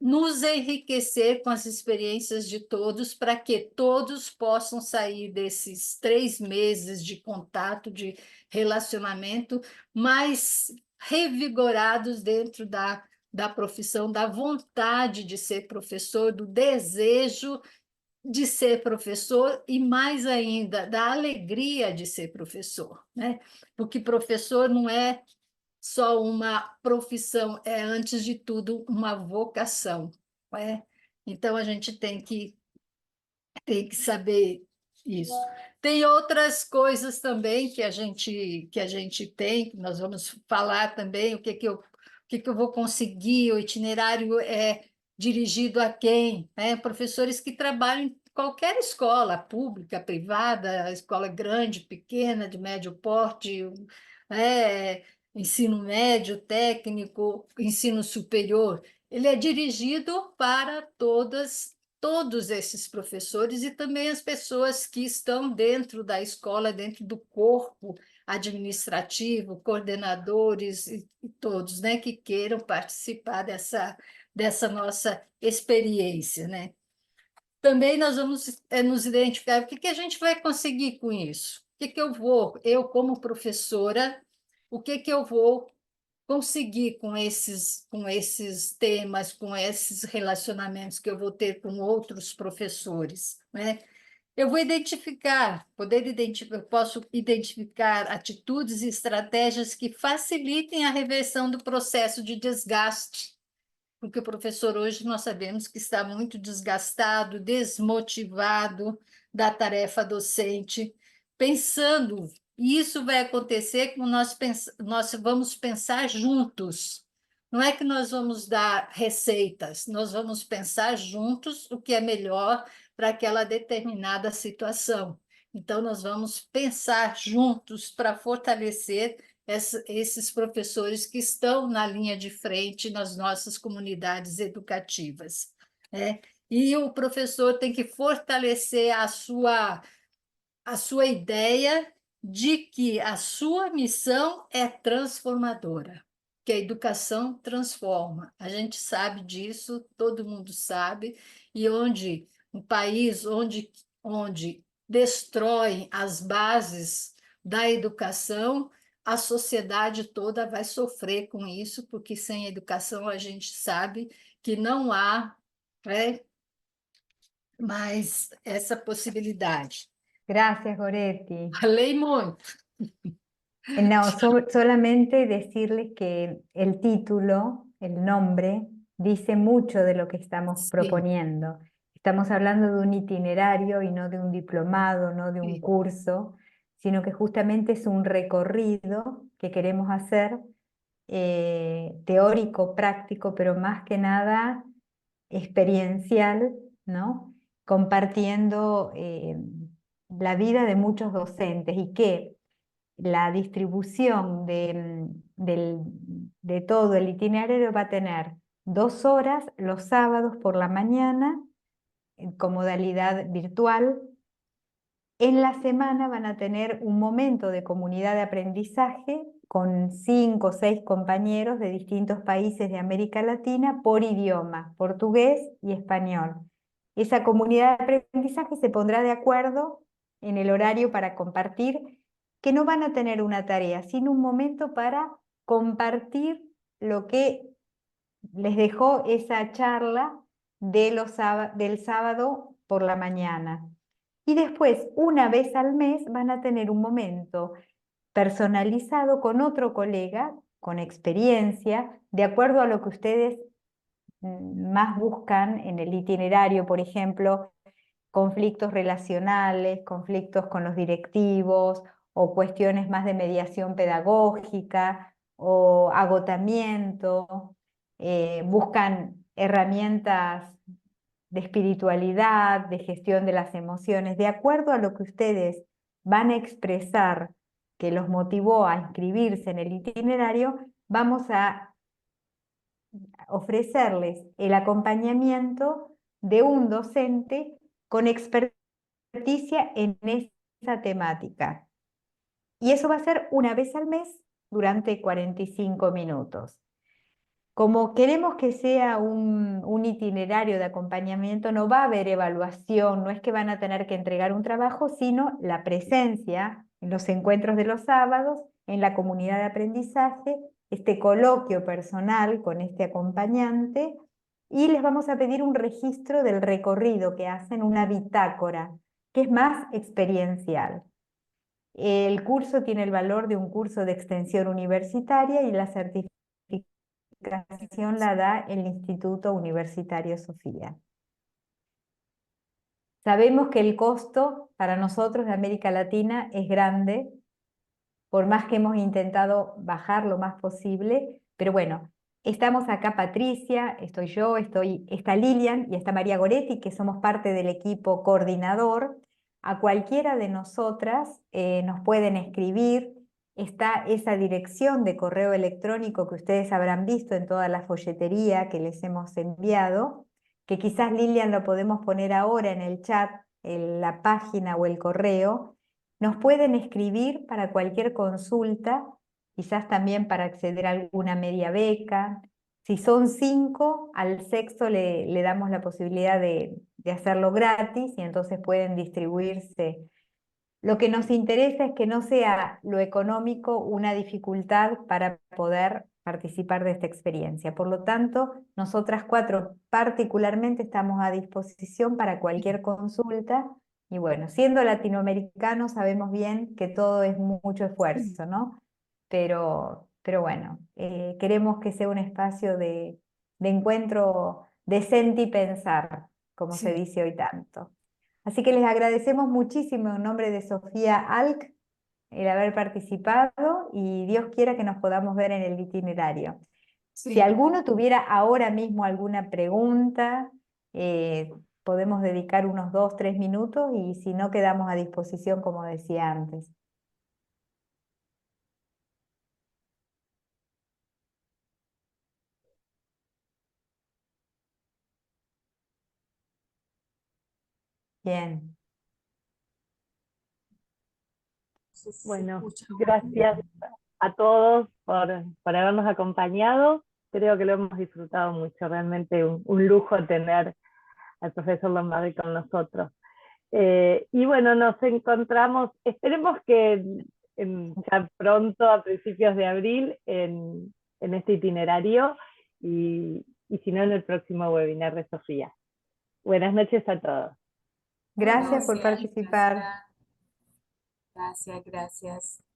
nos enriquecer com as experiências de todos, para que todos possam sair desses 3 meses de contato, de relacionamento, mais revigorados dentro da profissão, da vontade de ser professor, do desejo de ser professor e, mais ainda, da alegria de ser professor, né? Porque professor não é só uma profissão, é, antes de tudo, uma vocação, não é? Então, a gente tem que saber isso. Tem outras coisas também que a gente tem, que nós vamos falar também, o que eu vou conseguir, o itinerário é dirigido a quem, né? Professores que trabalham em qualquer escola, pública, privada, escola grande, pequena, de médio porte, ensino médio, técnico, ensino superior. Ele é dirigido para todos esses professores e também as pessoas que estão dentro da escola, dentro do corpo administrativo, coordenadores e todos, né, que queiram participar dessa nossa experiência, né? Também nós vamos nos identificar o que a gente vai conseguir com isso. O que eu como professora, o que eu vou conseguir com esses temas, com esses relacionamentos que eu vou ter com outros professores, né? Eu vou eu posso identificar atitudes e estratégias que facilitem a reversão do processo de desgaste, porque o professor hoje nós sabemos que está muito desgastado, desmotivado da tarefa docente, pensando, e isso vai acontecer quando nós vamos pensar juntos. Não é que nós vamos dar receitas, nós vamos pensar juntos o que é melhor para aquela determinada situação. Então, nós vamos pensar juntos para fortalecer esses professores que estão na linha de frente nas nossas comunidades educativas, né? E o professor tem que fortalecer a sua ideia de que a sua missão é transformadora, que a educação transforma. A gente sabe disso, todo mundo sabe, e um país onde destroem as bases da educação, a sociedade toda vai sofrer com isso, porque sem educação a gente sabe que não há, né, mais essa possibilidade. Gracias, Goretti. Falei muito. No, solamente decirles que el título, el nombre, dice mucho de lo que estamos Sí. proponiendo. Estamos hablando de un itinerario y no de un diplomado, no de un Sí. curso, sino que justamente es un recorrido que queremos hacer, teórico, práctico, pero más que nada experiencial, ¿no? Compartiendo la vida de muchos docentes, y que la distribución de todo el itinerario va a tener 2 horas los sábados por la mañana con modalidad virtual. En la semana van a tener un momento de comunidad de aprendizaje con 5 o 6 compañeros de distintos países de América Latina por idioma, portugués y español. Esa comunidad de aprendizaje se pondrá de acuerdo en el horario para compartir, que no van a tener una tarea, sino un momento para compartir lo que les dejó esa charla del sábado por la mañana. Y después, una vez al mes, van a tener un momento personalizado con otro colega, con experiencia, de acuerdo a lo que ustedes más buscan en el itinerario, por ejemplo, conflictos relacionales, conflictos con los directivos, o cuestiones más de mediación pedagógica, o agotamiento, buscan herramientas de espiritualidad, de gestión de las emociones, de acuerdo a lo que ustedes van a expresar que los motivó a inscribirse en el itinerario, vamos a ofrecerles el acompañamiento de un docente con experticia en esa temática. Y eso va a ser una vez al mes durante 45 minutos. Como queremos que sea un itinerario de acompañamiento, no va a haber evaluación, no es que van a tener que entregar un trabajo, sino la presencia en los encuentros de los sábados, en la comunidad de aprendizaje, este coloquio personal con este acompañante, y les vamos a pedir un registro del recorrido que hacen, una bitácora, que es más experiencial. El curso tiene el valor de un curso de extensión universitaria, y la certificación la da el Instituto Universitario Sofía. Sabemos que el costo para nosotros de América Latina es grande, por más que hemos intentado bajar lo más posible, pero bueno, estamos acá Patricia, estoy yo, está Lilian y está María Goretti, que somos parte del equipo coordinador. A cualquiera de nosotras nos pueden escribir. Está esa dirección de correo electrónico que ustedes habrán visto en toda la folletería que les hemos enviado, que quizás Lilian lo podemos poner ahora en el chat, en la página o el correo. Nos pueden escribir para cualquier consulta, quizás también para acceder a alguna media beca. Si son 5, al sexto le damos la posibilidad de hacerlo gratis, y entonces pueden distribuirse. Lo que nos interesa es que no sea lo económico una dificultad para poder participar de esta experiencia. Por lo tanto, nosotras 4 particularmente estamos a disposición para cualquier consulta. Y bueno, siendo latinoamericanos sabemos bien que todo es mucho esfuerzo, ¿no? Pero bueno, queremos que sea un espacio de encuentro, de sentir y pensar, como se dice hoy tanto. Así que les agradecemos muchísimo en nombre de Sofía Alc el haber participado, y Dios quiera que nos podamos ver en el itinerario. Sí. Si alguno tuviera ahora mismo alguna pregunta, podemos dedicar unos 2 o 3 minutos, y si no, quedamos a disposición, como decía antes. Bien. Bueno, gracias a todos por habernos acompañado. Creo que lo hemos disfrutado mucho, realmente un lujo tener al profesor Lombardi con nosotros. Y bueno, nos encontramos, esperemos que ya pronto, a principios de abril, en este itinerario, y si no, en el próximo webinar de Sofía. Buenas noches a todos. Gracias por participar. Gracias, gracias.